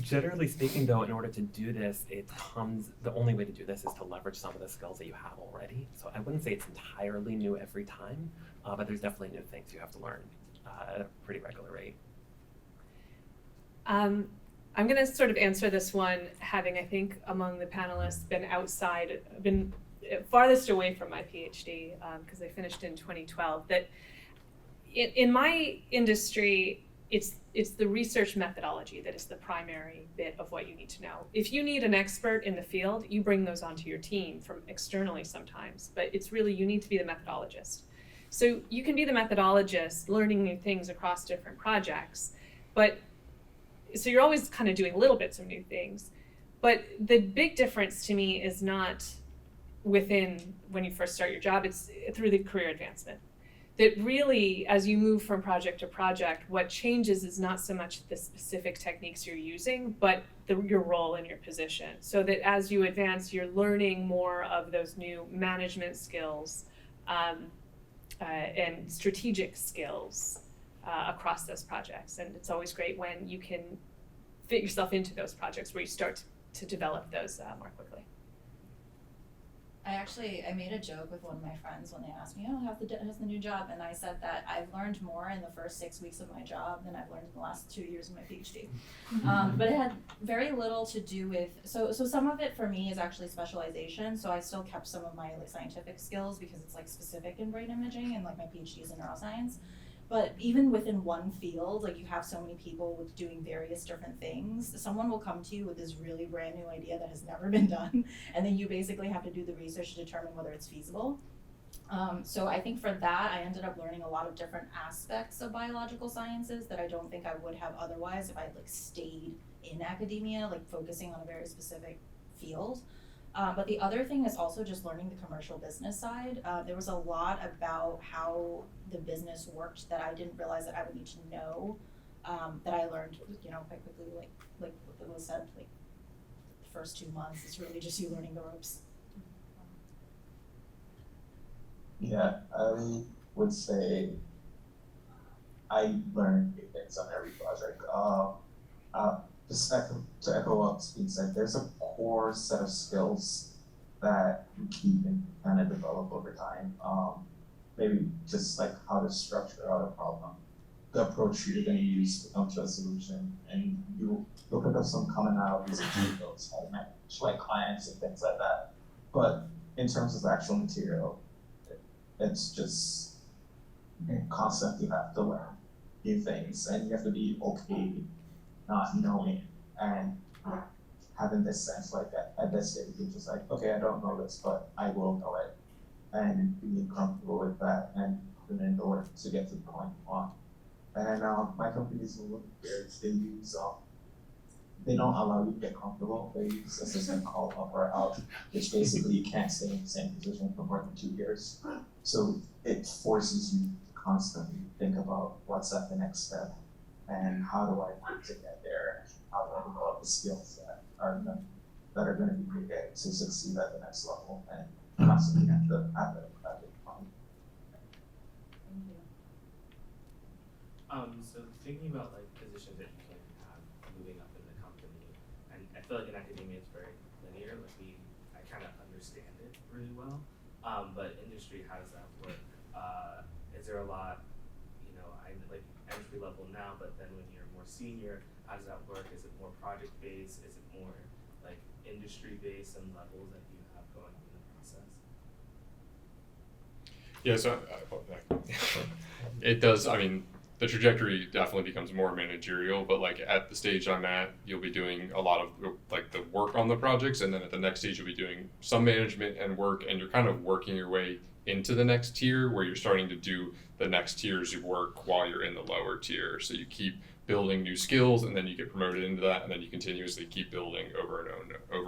Generally speaking though, in order to do this, the only way to do this is to leverage some of the skills that you have already. So I wouldn't say it's entirely new every time, but there's definitely new things you have to learn at a pretty regular rate. I'm going to sort of answer this one, having, I think, among the panelists been farthest away from my PhD, because I finished in 2012, that in my industry, it's the research methodology that is the primary bit of what you need to know. If you need an expert in the field, you bring those onto your team from externally sometimes, but it's really, you need to be the methodologist. So you can be the methodologist learning new things across different projects, but so you're always kind of doing little bits of new things. But the big difference to me is not within when you first start your job, it's through the career advancement. That really, as you move from project to project, what changes is not so much the specific techniques you're using, but your role in your position. So that as you advance, you're learning more of those new management skills and strategic skills across those projects. And it's always great when you can fit yourself into those projects where you start to develop those more quickly. I made a joke with one of my friends when they asked me, oh, how's the new job? And I said that I've learned more in the first 6 weeks of my job than I've learned in the last 2 years of my PhD. But it had very little to do with, so some of it for me is actually specialization. So I still kept some of my like scientific skills because it's like specific in brain imaging and like my PhD is in neuroscience. But even within one field, like you have so many people with doing various different things, someone will come to you with this really brand new idea that has never been done, and then you basically have to do the research to determine whether it's feasible. So I think for that, I ended up learning a lot of different aspects of biological sciences that I don't think I would have otherwise if I had like stayed in academia, like focusing on a very specific field. But the other thing is also just learning the commercial business side. There was a lot about how the business worked that I didn't realize that I would need to know, that I learned, quite quickly, like what was said, like the first 2 months, it's really just you learning the ropes. Yeah, I would say I learned new things on every project. Just to echo what's being said, there's a core set of skills that you keep and kind of develop over time. Maybe just like how to structure out a problem, the approach you're going to use to come to a solution, and you'll pick up some commonalities and those, how to manage like clients and things like that. But in terms of actual material, it's just constantly you have to learn new things, and you have to be okay not knowing and having this sense like at this stage you're just like, okay, I don't know this, but I will know it, and being comfortable with that and putting in the work to get to the point you want. And my company is a little weird. They use they don't allow you to get comfortable. They use a system called up or out, which basically you can't stay in the same position for more than 2 years. So it forces you to constantly think about what's at the next step and how do I want to get there? How do I develop the skills that are going to be needed to succeed at the next level and constantly have the fun. Thank you. So thinking about like positions that you can have moving up in the company, and I feel like in academia it's very linear. Like I kind of understand it really well, but industry, how does that work? Is there a lot, I like entry level now, but then when you're more senior, how does that work? Is it more project based? Is it more like industry based and levels that you have going on in the process? Yeah, so it does. I mean, the trajectory definitely becomes more managerial, but like at the stage I'm at, you'll be doing a lot of like the work on the projects, and then at the next stage you'll be doing some management and work, and you're kind of working your way into the next tier where you're starting to do the next tiers of work while you're in the lower tier. So you keep building new skills, and then you get promoted into that, and then you continuously keep building over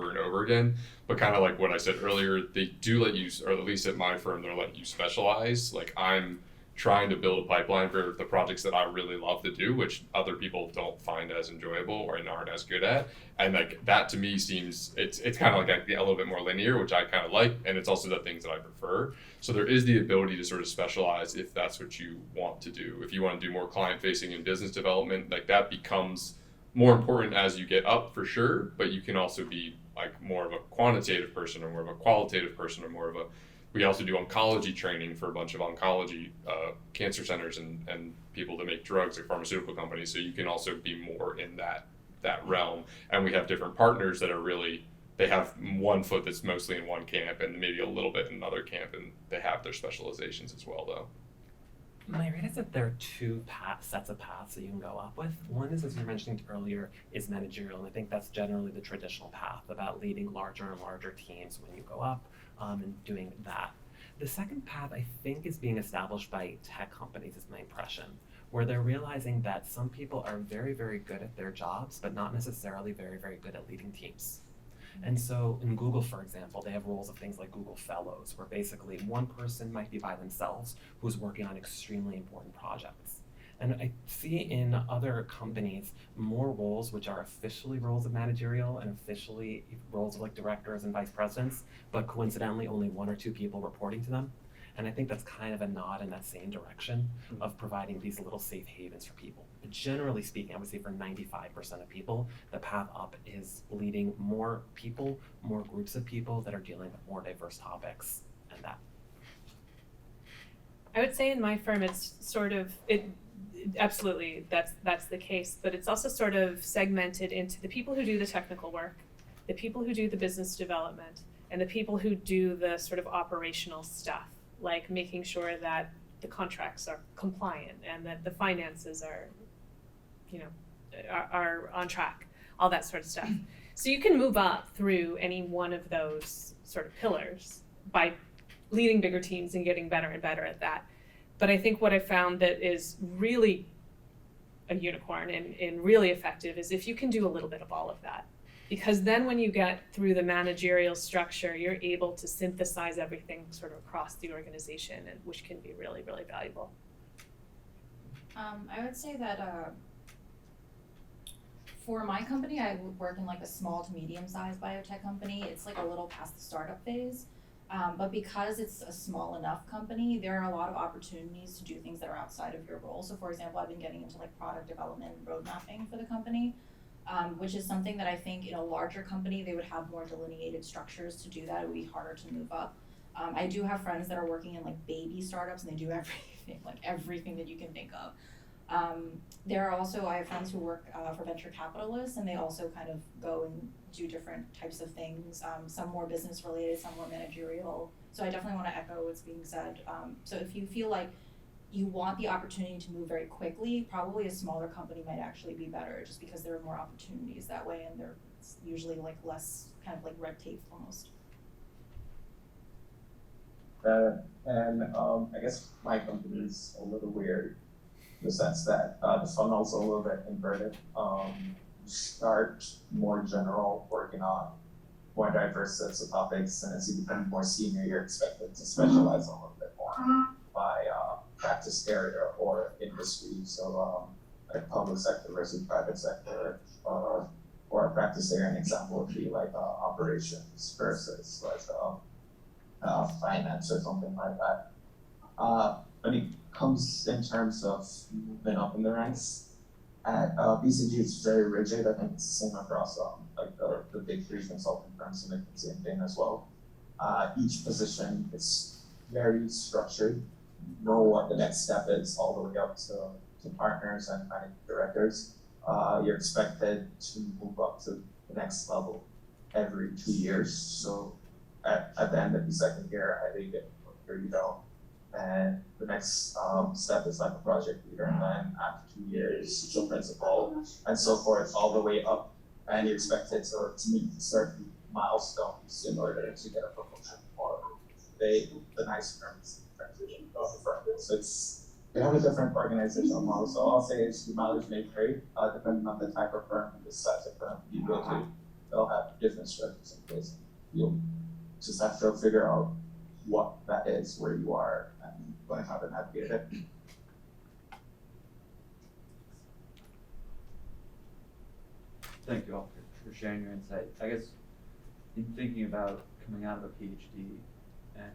and over again. But kind of like what I said earlier, they do let you, or at least at my firm, they'll let you specialize. Like I'm trying to build a pipeline for the projects that I really love to do, which other people don't find as enjoyable or aren't as good at. And like that to me seems, it's kind of like a little bit more linear, which I kind of like. And it's also the things that I prefer. So there is the ability to sort of specialize if that's what you want to do. If you want to do more client facing and business development, like that becomes more important as you get up for sure. But you can also be like more of a quantitative person or more of a qualitative person or more of a, we also do oncology training for a bunch of oncology cancer centers and people that make drugs, like pharmaceutical companies. So you can also be more in that realm. And we have different partners that they have one foot that's mostly in one camp and maybe a little bit in another camp, and they have their specializations as well, though. My read is that there are two sets of paths that you can go up with. One is, as you were mentioning earlier, is managerial, and I think that's generally the traditional path about leading larger and larger teams when you go up and doing that. The second path, I think, is being established by tech companies, is my impression, where they're realizing that some people are very, very good at their jobs, but not necessarily very, very good at leading teams. And so in Google, for example, they have roles of things like Google Fellows, where basically one person might be by themselves who's working on extremely important projects. And I see in other companies more roles which are officially roles of managerial and officially roles of like directors and vice presidents, but coincidentally only one or two people reporting to them. And I think that's kind of a nod in that same direction of providing these little safe havens for people. But generally speaking, I would say for 95% of people, the path up is leading more people, more groups of people that are dealing with more diverse topics and that. I would say in my firm, it's sort of, absolutely, that's the case, but it's also sort of segmented into the people who do the technical work, the people who do the business development, and the people who do the sort of operational stuff, like making sure that the contracts are compliant and that the finances are, are on track, all that sort of stuff. So you can move up through any one of those sort of pillars by leading bigger teams and getting better and better at that. But I think what I found that is really a unicorn and really effective is if you can do a little bit of all of that. Because then when you get through the managerial structure, you're able to synthesize everything sort of across the organization, and which can be really, really valuable. I would say that for my company, I work in like a small to medium-sized biotech company. It's like a little past the startup phase. But because it's a small enough company, there are a lot of opportunities to do things that are outside of your role. So for example, I've been getting into like product development and road mapping for the company. Which is something that I think in a larger company, they would have more delineated structures to do that. It would be harder to move up. I do have friends that are working in like baby startups and they do everything, like everything that you can think of. I have friends who work for venture capitalists, and they also kind of go and do different types of things, some more business related, some more managerial. So I definitely want to echo what's being said. So if you feel like you want the opportunity to move very quickly, probably a smaller company might actually be better, just because there are more opportunities that way, and it's usually like less kind of like red tape almost. I guess my company is a little weird in the sense that the funnel's a little bit inverted. You start more general, working on more diverse sets of topics, and as you become more senior, you're expected to specialize a little bit more by practice area or industry. So like public sector versus private sector, or a practice area, an example would be like operations versus like finance or something like that. When it comes in terms of moving up in the ranks, at BCG it's very rigid. I think it's the same across like the big three consulting firms, and the same thing as well. Each position is very structured. You know what the next step is all the way up to partners and managing directors. You're expected to move up to the next level every 2 years. So at the end of the second year, I think here you go. And the next step is like a project leader, and then after 2 years, to principal, and so forth, all the way up. And you're expected to meet certain milestones in order to get a promotion or the nice terms transition of the firm. So we have a different organizational model. So I'll say it's the mileage may vary depending on the type of firm and the size of firm you go to. They'll have different structures in place. You'll just have to figure out what that is, where you are, and how to navigate it. Thank you all for sharing your insight. I guess in thinking about coming out of a PhD and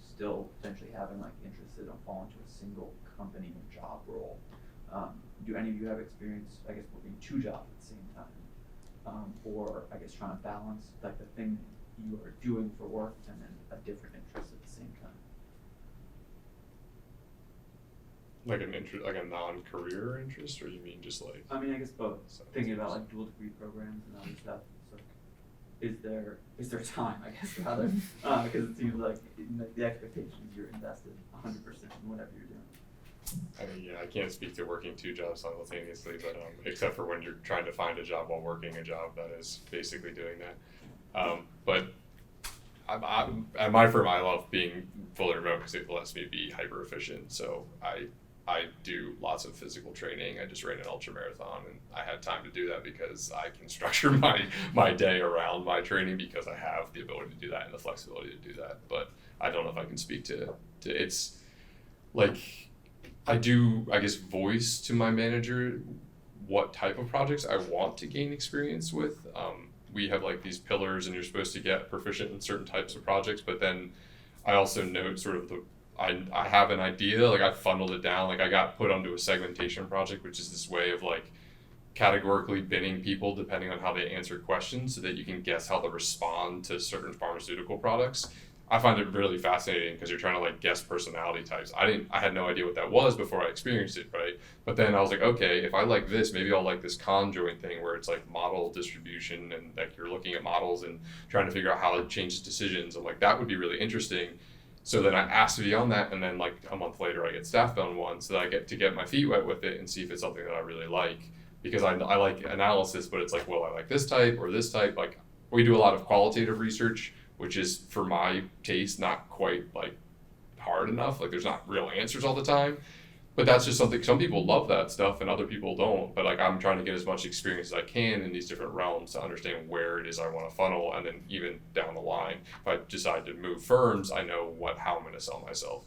still potentially having like interested in falling to a single company or job role, do any of you have experience, I guess, working two jobs at the same time? Or I guess trying to balance like the thing you are doing for work and then a different interest at the same time? Like a non-career interest, or you mean just like? I mean, I guess both. So Thinking about like dual degree programs and other stuff. So. is there time, I guess, rather, because it seems like the expectation is you're invested 100% in whatever you're doing. I mean, yeah, I can't speak to working 2 jobs simultaneously, but except for when you're trying to find a job while working a job, that is basically doing that. But at my firm, I love being fully remote because it lets me be hyper efficient. So I do lots of physical training. I just ran an ultra marathon, and I had time to do that because I can structure my day around my training because I have the ability to do that and the flexibility to do that. But I don't know if I can speak to it's like I do, I guess, voice to my manager what type of projects I want to gain experience with. We have like these pillars, and you're supposed to get proficient in certain types of projects, but then I also note sort of I have an idea, like I funneled it down, like I got put onto a segmentation project, which is this way of like categorically binning people depending on how they answer questions so that you can guess how they respond to certain pharmaceutical products. I find it really fascinating because you're trying to like guess personality types. I had no idea what that was before I experienced it, right? But then I was like, okay, if I like this, maybe I'll like this conjoint thing where it's like model distribution and like you're looking at models and trying to figure out how it changes decisions. I'm like, that would be really interesting. So then I asked to be on that, and then like a month later I get staffed on one so that I get to get my feet wet with it and see if it's something that I really like. Because I like analysis, but it's like, well, I like this type or this type. Like we do a lot of qualitative research, which is for my taste not quite like hard enough. Like there's not real answers all the time, but that's just something, some people love that stuff and other people don't. But like I'm trying to get as much experience as I can in these different realms to understand where it is I want to funnel, and then even down the line, if I decide to move firms, I know how I'm going to sell myself.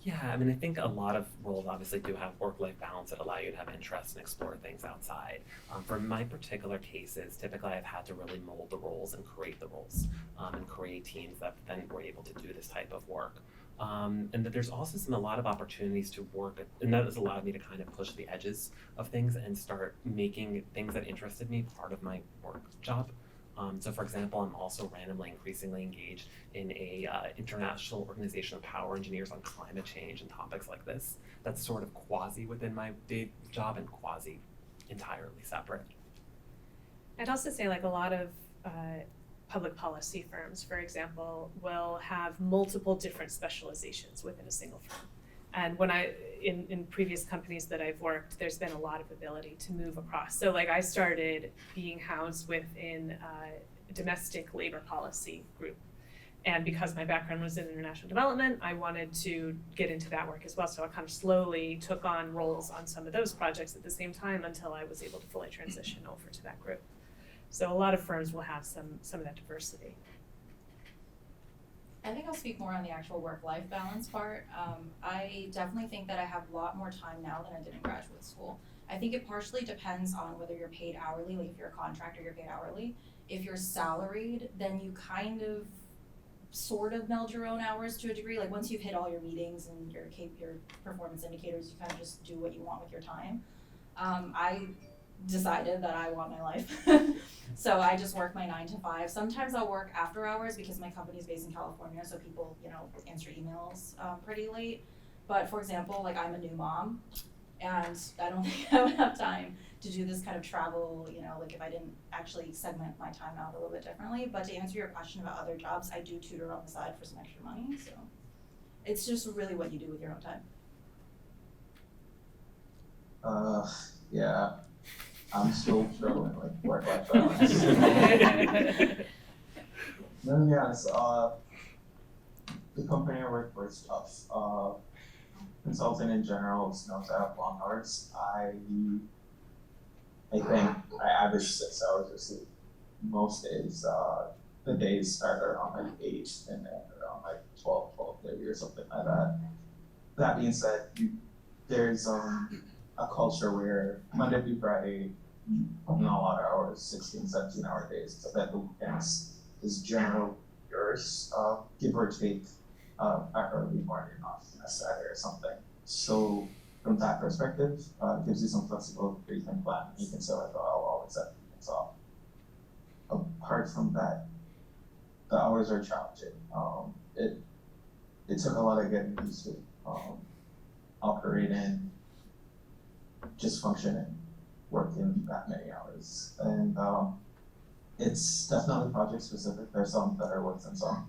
Yeah, I mean, I think a lot of roles obviously do have work-life balance that allow you to have interests and explore things outside. For my particular cases, typically I've had to really mold the roles and create the roles and create teams that then were able to do this type of work. And that there's also a lot of opportunities to work, and that has allowed me to kind of push the edges of things and start making things that interested me part of my work job. So for example, I'm also randomly increasingly engaged in a international organization of power engineers on climate change and topics like this. That's sort of quasi within my day job and quasi entirely separate. I'd also say like a lot of public policy firms, for example, will have multiple different specializations within a single firm. And when in previous companies that I've worked, there's been a lot of ability to move across. So like I started being housed within a domestic labor policy group. And because my background was in international development, I wanted to get into that work as well. So I kind of slowly took on roles on some of those projects at the same time until I was able to fully transition over to that group. So a lot of firms will have some of that diversity. I think I'll speak more on the actual work-life balance part. I definitely think that I have a lot more time now than I did in graduate school. I think it partially depends on whether you're paid hourly, like if you're a contractor, you're paid hourly. If you're salaried, then you kind of sort of meld your own hours to a degree. Like once you've hit all your meetings and your performance indicators, you kind of just do what you want with your time. I decided that I want my life. So I just work my 9 to 5. Sometimes I'll work after hours because my company's based in California, so people, answer emails pretty late. But for example, like I'm a new mom, and I don't think I would have time to do this kind of travel, like if I didn't actually segment my time out a little bit differently. But to answer your question about other jobs, I do tutor on the side for some extra money, so it's just really what you do with your own time. Yeah. I'm still struggling with work-life balance. No, yeah, the company I work for is tough. Consulting in general is known to have long hours. I think I average 6 hours of sleep most days. The days start around like 8 and then around like 12:30 or something like that. That being said, there's a culture where Monday through Friday, you put in a lot of hours, 16, 17-hour days, so that the weekends is generally yours, give or take an early morning off on a Saturday or something. So from that perspective, it gives you some flexibility where you can plan. You can say like, oh, I'll always have weekends off. Apart from that, the hours are challenging. It took a lot of getting used to operating, just functioning, working that many hours. And It's definitely project specific. There's some that are worse than some.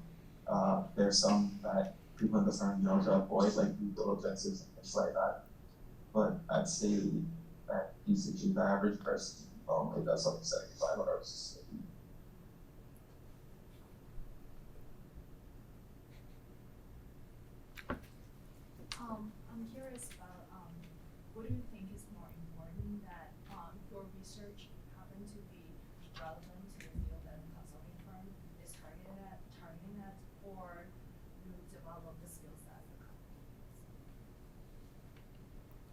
There's some that people in the firm know to avoid, like due diligences and things like that. But I'd say that PCG, the average person, only does like 75 hours. I'm curious about, what do you think is more important, that, your research happen to be relevant to the field that the consulting firm is targeting at, or you develop the skill set the company needs?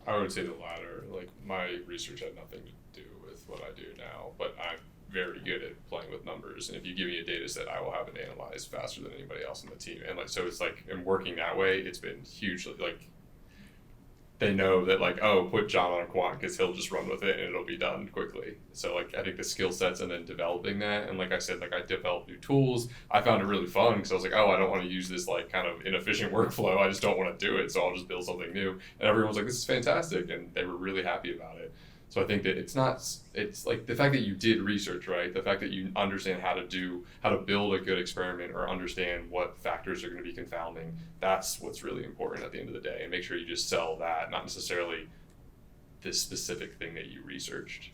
I would say the latter. Like, my research had nothing to do with what I do now, but I'm very good at playing with numbers. And if you give me a data set, I will have it analyzed faster than anybody else on the team. And like, so it's like, in working that way, it's been hugely, like, they know that, like, oh, put John on a quant because he'll just run with it and it'll be done quickly. So like, I think the skill sets and then developing that, and like I said, like, I developed new tools. I found it really fun because I was like, oh, I don't want to use this like kind of inefficient workflow. I just don't want to do it, so I'll just build something new. And everyone was like, this is fantastic, and they were really happy about it. So I think that it's like the fact that you did research, right? The fact that you understand how to build a good experiment or understand what factors are going to be confounding. That's what's really important at the end of the day, and make sure you just sell that, not necessarily this specific thing that you researched.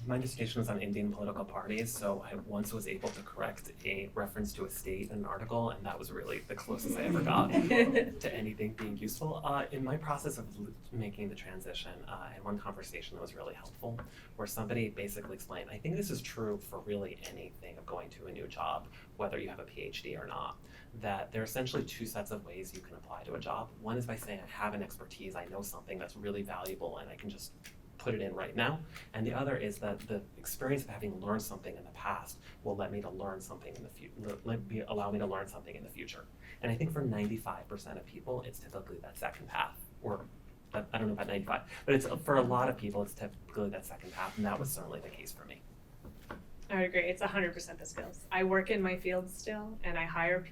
My dissertation was on Indian political parties, so I once was able to correct a reference to a state in an article, and that was really the closest I ever got to anything being useful. In my process of making the transition, I had one conversation that was really helpful, where somebody basically explained, I think this is true for really anything of going to a new job, whether you have a PhD or not, that there are essentially two sets of ways you can apply to a job. One is by saying, I have an expertise, I know something that's really valuable, and I can just put it in right now. And the other is that the experience of having learned something in the past will let me to learn something in the future, allow me to learn something in the future. And I think for 95% of people, it's typically that second path, or I don't know about 95, but it's for a lot of people, it's typically that second path, and that was certainly the case for me. I would agree. It's 100% the skills. I work in my field still, and I hire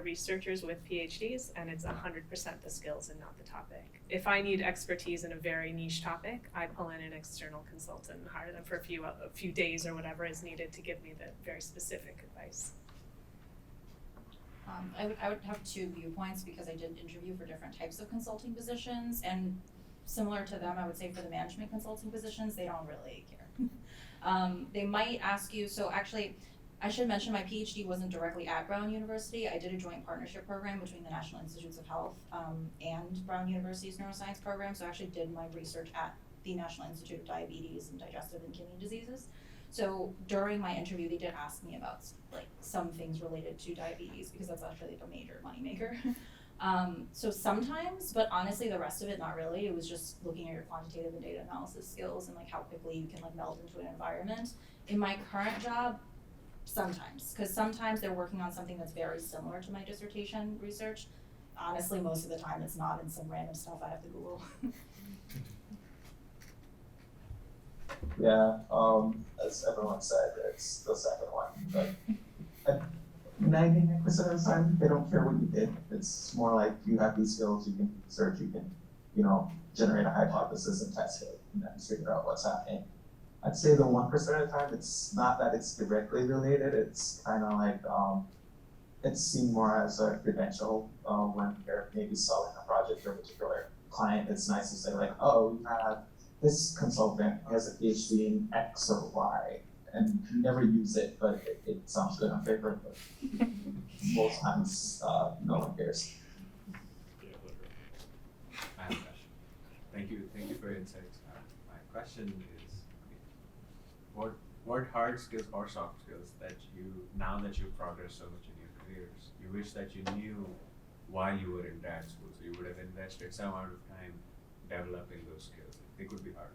researchers with PhDs, and it's 100% the skills and not the topic. If I need expertise in a very niche topic, I pull in an external consultant and hire them for a few days or whatever is needed to give me the very specific advice. I would have two viewpoints because I did interview for different types of consulting positions, and similar to them, I would say for the management consulting positions, they don't really care. They might ask you, so actually, I should mention my PhD wasn't directly at Brown University. I did a joint partnership program between the National Institutes of Health and Brown University's neuroscience program, so I actually did my research at the National Institute of Diabetes and Digestive and Kidney Diseases. So during my interview, they did ask me about like some things related to diabetes because that's actually the major moneymaker. So sometimes, but honestly, the rest of it, not really. It was just looking at your quantitative and data analysis skills and like how quickly you can like meld into an environment. In my current job, sometimes, because sometimes they're working on something that's very similar to my dissertation research. Honestly, most of the time it's not, and some random stuff I have to Google. Yeah, as everyone said, it's the second one. But 99% of the time, they don't care what you did. It's more like you have these skills, you can research, you can, generate a hypothesis and test it, and then figure out what's happening. I'd say the 1% of the time, it's not that it's directly related. It's kind of like it's seen more as a credential when you're maybe selling a project to a particular client. It's nice to say like, oh, you have this consultant has a PhD in X or Y, and you never use it, but it sounds good on paper. But most times, no one cares. I have a question. Thank you for your insights. My question is, what hard skills or soft skills that now that you've progressed so much in your careers, you wish that you knew while you were in grad school, so you would have invested some amount of time developing those skills. They could be hard.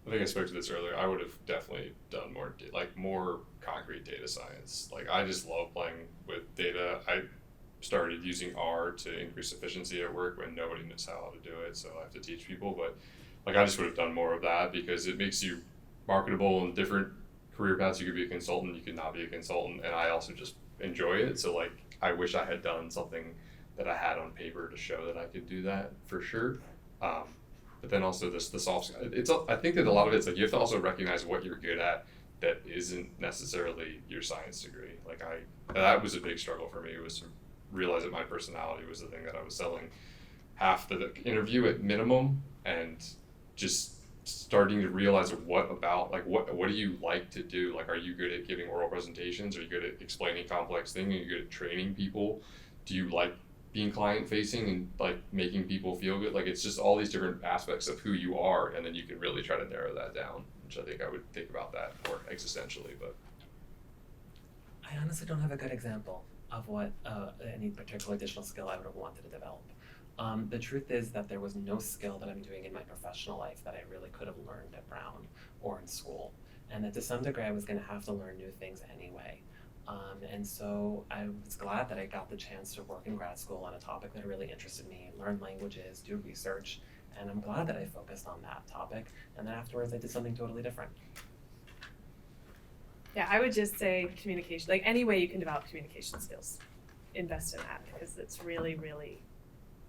I think I spoke to this earlier. I would have definitely done more concrete data science. Like, I just love playing with data. I started using R to increase efficiency at work when nobody knows how to do it, so I have to teach people. But like, I just would have done more of that because it makes you marketable in different career paths. You could be a consultant, you could not be a consultant, and I also just enjoy it. So like, I wish I had done something that I had on paper to show that I could do that for sure. but then also the soft. I think that a lot of it's like you have to also recognize what you're good at that isn't necessarily your science degree. Like that was a big struggle for me, was to realize that my personality was the thing that I was selling half the interview at minimum, and just starting to realize what do you like to do? Like, are you good at giving oral presentations? Are you good at explaining complex things? Are you good at training people? Do you like being client facing and like making people feel good? Like, it's just all these different aspects of who you are, and then you can really try to narrow that down, which I think I would think about that more existentially. But I honestly don't have a good example of what any particular additional skill I would have wanted to develop. The truth is that there was no skill that I'm doing in my professional life that I really could have learned at Brown or in school, and that to some degree I was going to have to learn new things anyway. And so I was glad that I got the chance to work in grad school on a topic that really interested me, learn languages, do research, and I'm glad that I focused on that topic, and then afterwards I did something totally different. Yeah, I would just say communication, like any way you can develop communication skills, invest in that, because it's really, really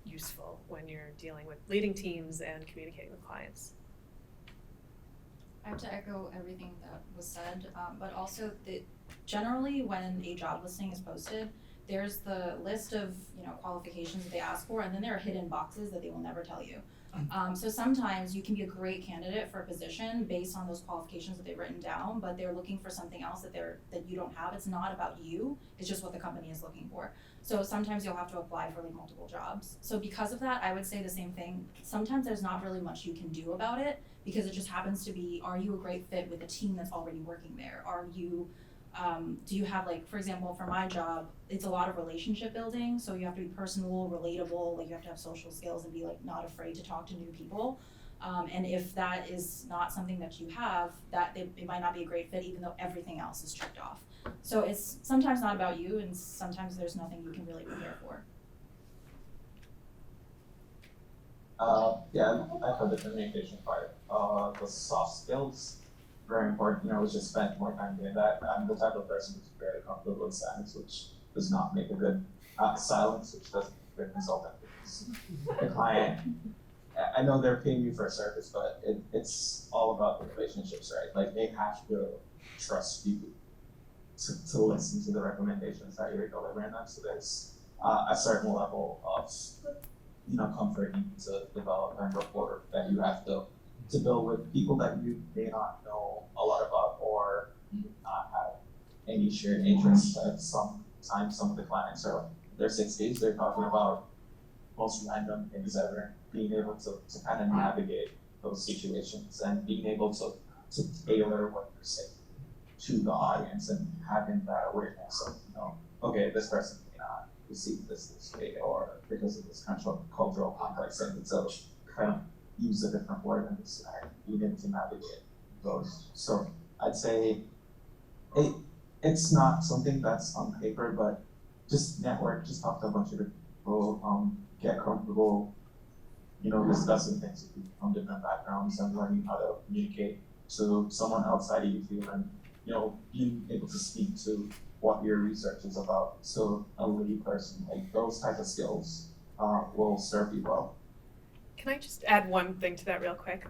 useful when you're dealing with leading teams and communicating with clients. I have to echo everything that was said, but also generally when a job listing is posted, there's the list of qualifications that they ask for, and then there are hidden boxes that they will never tell you. So sometimes you can be a great candidate for a position based on those qualifications that they've written down, but they're looking for something else that you don't have. It's not about you, it's just what the company is looking for. So sometimes you'll have to apply for like multiple jobs. So because of that, I would say the same thing. Sometimes there's not really much you can do about it, because it just happens to be, are you a great fit with a team that's already working there? Are you do you have, like, for example, for my job, it's a lot of relationship building, so you have to be personable, relatable, like you have to have social skills and be like not afraid to talk to new people. And if that is not something that you have, that it might not be a great fit, even though everything else is checked off. So it's sometimes not about you, and sometimes there's nothing you can really prepare for. Yeah, I thought the communication part, the soft skills, very important. We should spend more time doing that. I'm the type of person who's very comfortable with silence, which does not make a good silence, which doesn't make a good consultant. The client, I know they're paying you for a service, but it's all about the relationships, right? Like, they have to trust you to listen to the recommendations that you're delivering them. So there's a certain level of comfort you need to develop and rapport that you have to build with people that you may not know a lot about or not have any shared interests. Like sometimes some of the clients are in their 60s, they're talking about most random things ever. Being able to kind of navigate those situations and being able to tailor what you're saying to the audience and having that awareness of, okay, this person may not receive this way, or because of this cultural context, and so kind of use a different word in this scenario, being able to navigate those. So I'd say it's not something that's on paper, but just network, just talk to a bunch of people, get comfortable, discussing things with people from different backgrounds and learning how to communicate to someone outside of you, and being able to speak to what your research is about. So a lay person, like those type of skills will serve you well. Can I just add one thing to that real quick?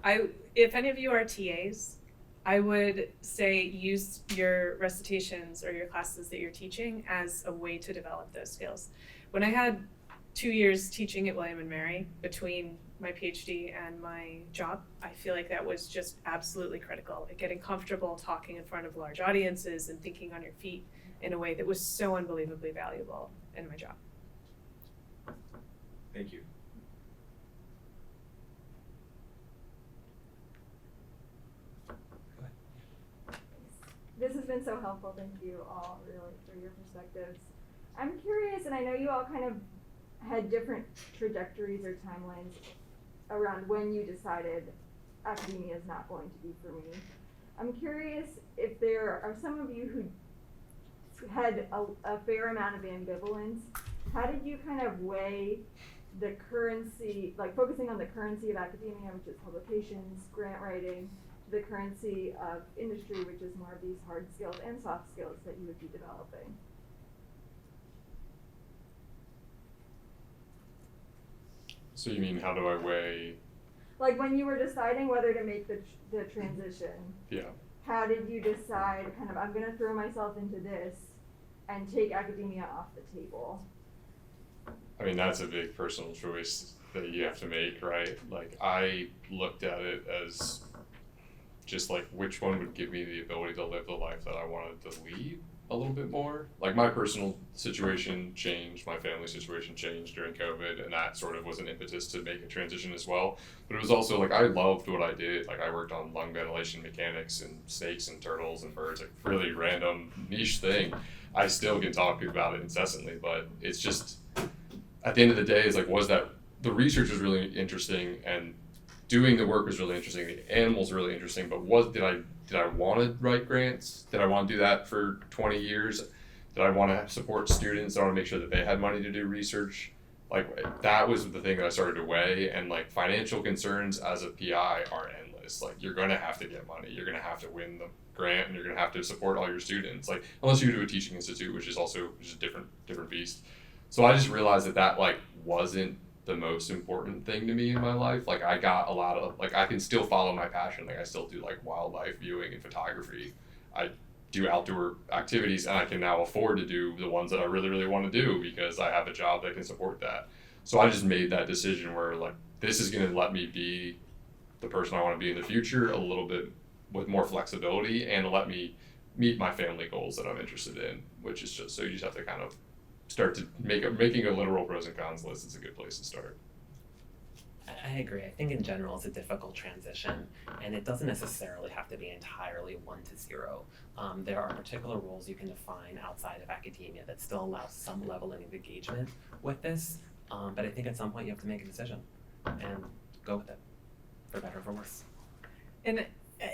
If any of you are TAs, I would say use your recitations or your classes that you're teaching as a way to develop those skills. When I had 2 years teaching at William & Mary between my PhD and my job, I feel like that was just absolutely critical. Getting comfortable talking in front of large audiences and thinking on your feet in a way that was so unbelievably valuable in my job. Thank you. This has been so helpful. Thank you all really for your perspectives. I'm curious, and I know you all kind of had different trajectories or timelines around when you decided academia is not going to be for me. I'm curious if there are some of you who had a fair amount of ambivalence. How did you kind of weigh the currency, like focusing on the currency of academia, which is publications, grant writing, to the currency of industry, which is more of these hard skills and soft skills that you would be developing? So you mean, how do I weigh? Like when you were deciding whether to make the transition, Yeah. how did you decide kind of, I'm gonna throw myself into this and take academia off the table? I mean, that's a big personal choice that you have to make, right? Like, I looked at it as just like which one would give me the ability to live the life that I wanted to lead a little bit more. Like, my personal situation changed, my family situation changed during COVID, and that sort of was an impetus to make a transition as well. But it was also like, I loved what I did. Like, I worked on lung ventilation mechanics and snakes and turtles and birds, like really random niche thing. I still can talk about it incessantly, but it's just, at the end of the day, it's like, the research was really interesting and doing the work was really interesting. The animals were really interesting, but did I want to write grants? Did I want to do that for 20 years? Did I want to support students? Did I want to make sure that they had money to do research? Like, that was the thing that I started to weigh. And like, financial concerns as a PI are endless. Like, you're going to have to get money. You're going to have to win the grant, and you're going to have to support all your students. Like, unless you do a teaching institute, which is a different beast. So I just realized that like wasn't the most important thing to me in my life. Like, I got a lot of, like, I can still follow my passion. Like, I still do like wildlife viewing and photography. I do outdoor activities, and I can now afford to do the ones that I really, really want to do because I have a job that can support that. So I just made that decision where like, this is going to let me be the person I want to be in the future a little bit with more flexibility, and let me meet my family goals that I'm interested in, which is just, so you just have to kind of start to making a literal pros and cons list is a good place to start. I agree. I think in general it's a difficult transition, and it doesn't necessarily have to be entirely 1 to 0. There are particular roles you can define outside of academia that still allow some level of engagement with this, but I think at some point you have to make a decision and go with it, for better or for worse. And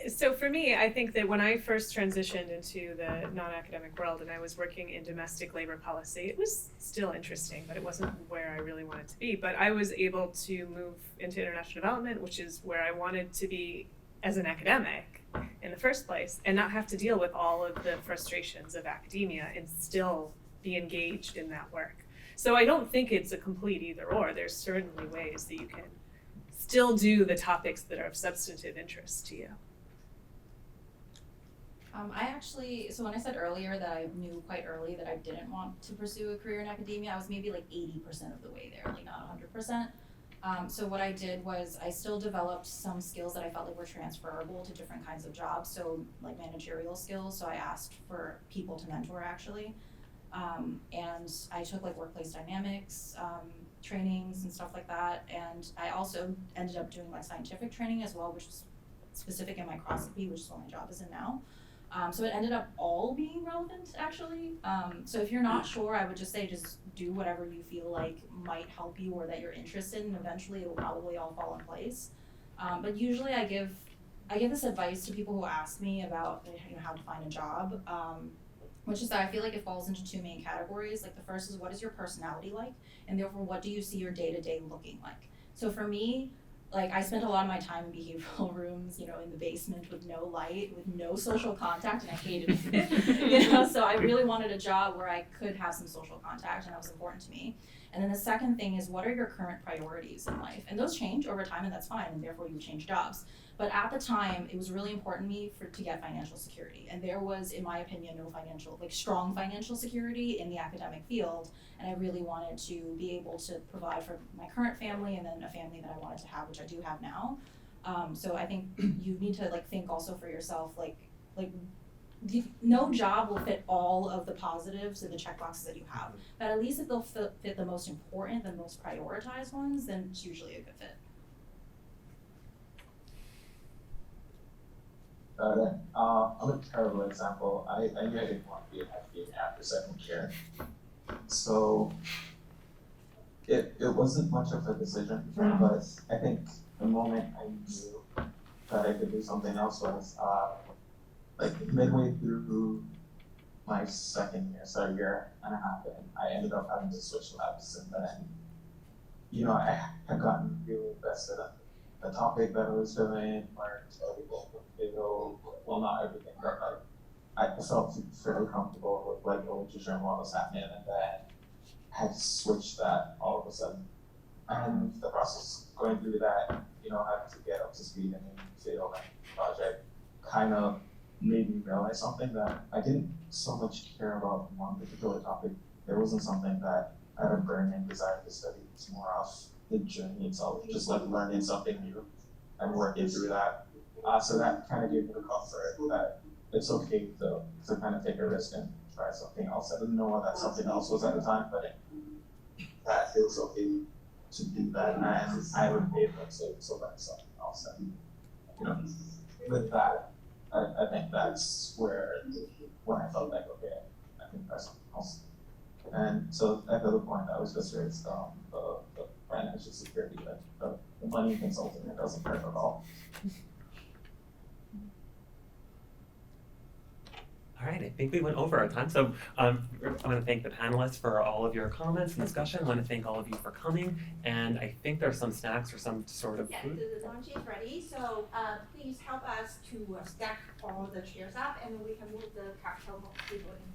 so for me, I think that when I first transitioned into the non-academic world and I was working in domestic labor policy, it was still interesting, but it wasn't where I really wanted to be. But I was able to move into international development, which is where I wanted to be as an academic in the first place, and not have to deal with all of the frustrations of academia and still be engaged in that work. So I don't think it's a complete either or. There's certainly ways that you can still do the topics that are of substantive interest to you. So when I said earlier that I knew quite early that I didn't want to pursue a career in academia, I was maybe like 80% of the way there, like not 100%. So what I did was I still developed some skills that I felt like were transferable to different kinds of jobs, so like managerial skills. So I asked for people to mentor actually. And I took like workplace dynamics, trainings and stuff like that. And I also ended up doing like scientific training as well, which was specific in microscopy, which is what my job is in now. So it ended up all being relevant actually. So if you're not sure, I would just say just do whatever you feel like might help you or that you're interested in. Eventually it will probably all fall in place. But usually I give this advice to people who ask me about how to find a job, which is that I feel like it falls into 2 main categories. Like the first is, what is your personality like? And therefore, what do you see your day-to-day looking like? So for me, like I spent a lot of my time in behavioral rooms, in the basement with no light, with no social contact, and I hated it. So I really wanted a job where I could have some social contact, and that was important to me. And then the second thing is, what are your current priorities in life? And those change over time, and that's fine, and therefore you change jobs. But at the time, it was really important to me to get financial security. And there was, in my opinion, no strong financial security in the academic field. And I really wanted to be able to provide for my current family and then a family that I wanted to have, which I do have now. So I think you need to think also for yourself, no job will fit all of the positives and the checkboxes that you have. But at least if they'll fit the most important, the most prioritized ones, then it's usually a good fit. I'm a terrible example. I knew I didn't want to be an FBA after second year. So it wasn't much of a decision, but I think the moment I knew that I could do something else was midway through my second year, so a year and a half in, I ended up having to switch labs, and then I had gotten really invested in the topic that I was doing, learned well, not everything, but I felt fairly comfortable with the literature and what was happening, and then had to switch that all of a sudden. And the process going through that, you know, having to get up to speed and then fail that project kind of made me realize something, that I didn't so much care about one particular topic. There wasn't something that I had a burning desire to study. It's more of the journey itself, just like learning something new and working through that. So that kind of gave me the comfort that it's okay to kind of take a risk and try something else. I didn't know what that something else was at the time, but that it was okay to do that, and I would be able to select something else. And you know, with that, I think that's when I felt like, okay, I can try something else. And so at the point, I was just raised the financial security, like the money consulting, it doesn't hurt at all. All right, I think we went over our time. So I want to thank the panelists for all of your comments and discussion. I want to thank all of you for coming. And I think there's some snacks or some sort of Yeah, food. the lunch is ready, so please help us to stack all the chairs up, and we can move the cocktail table in.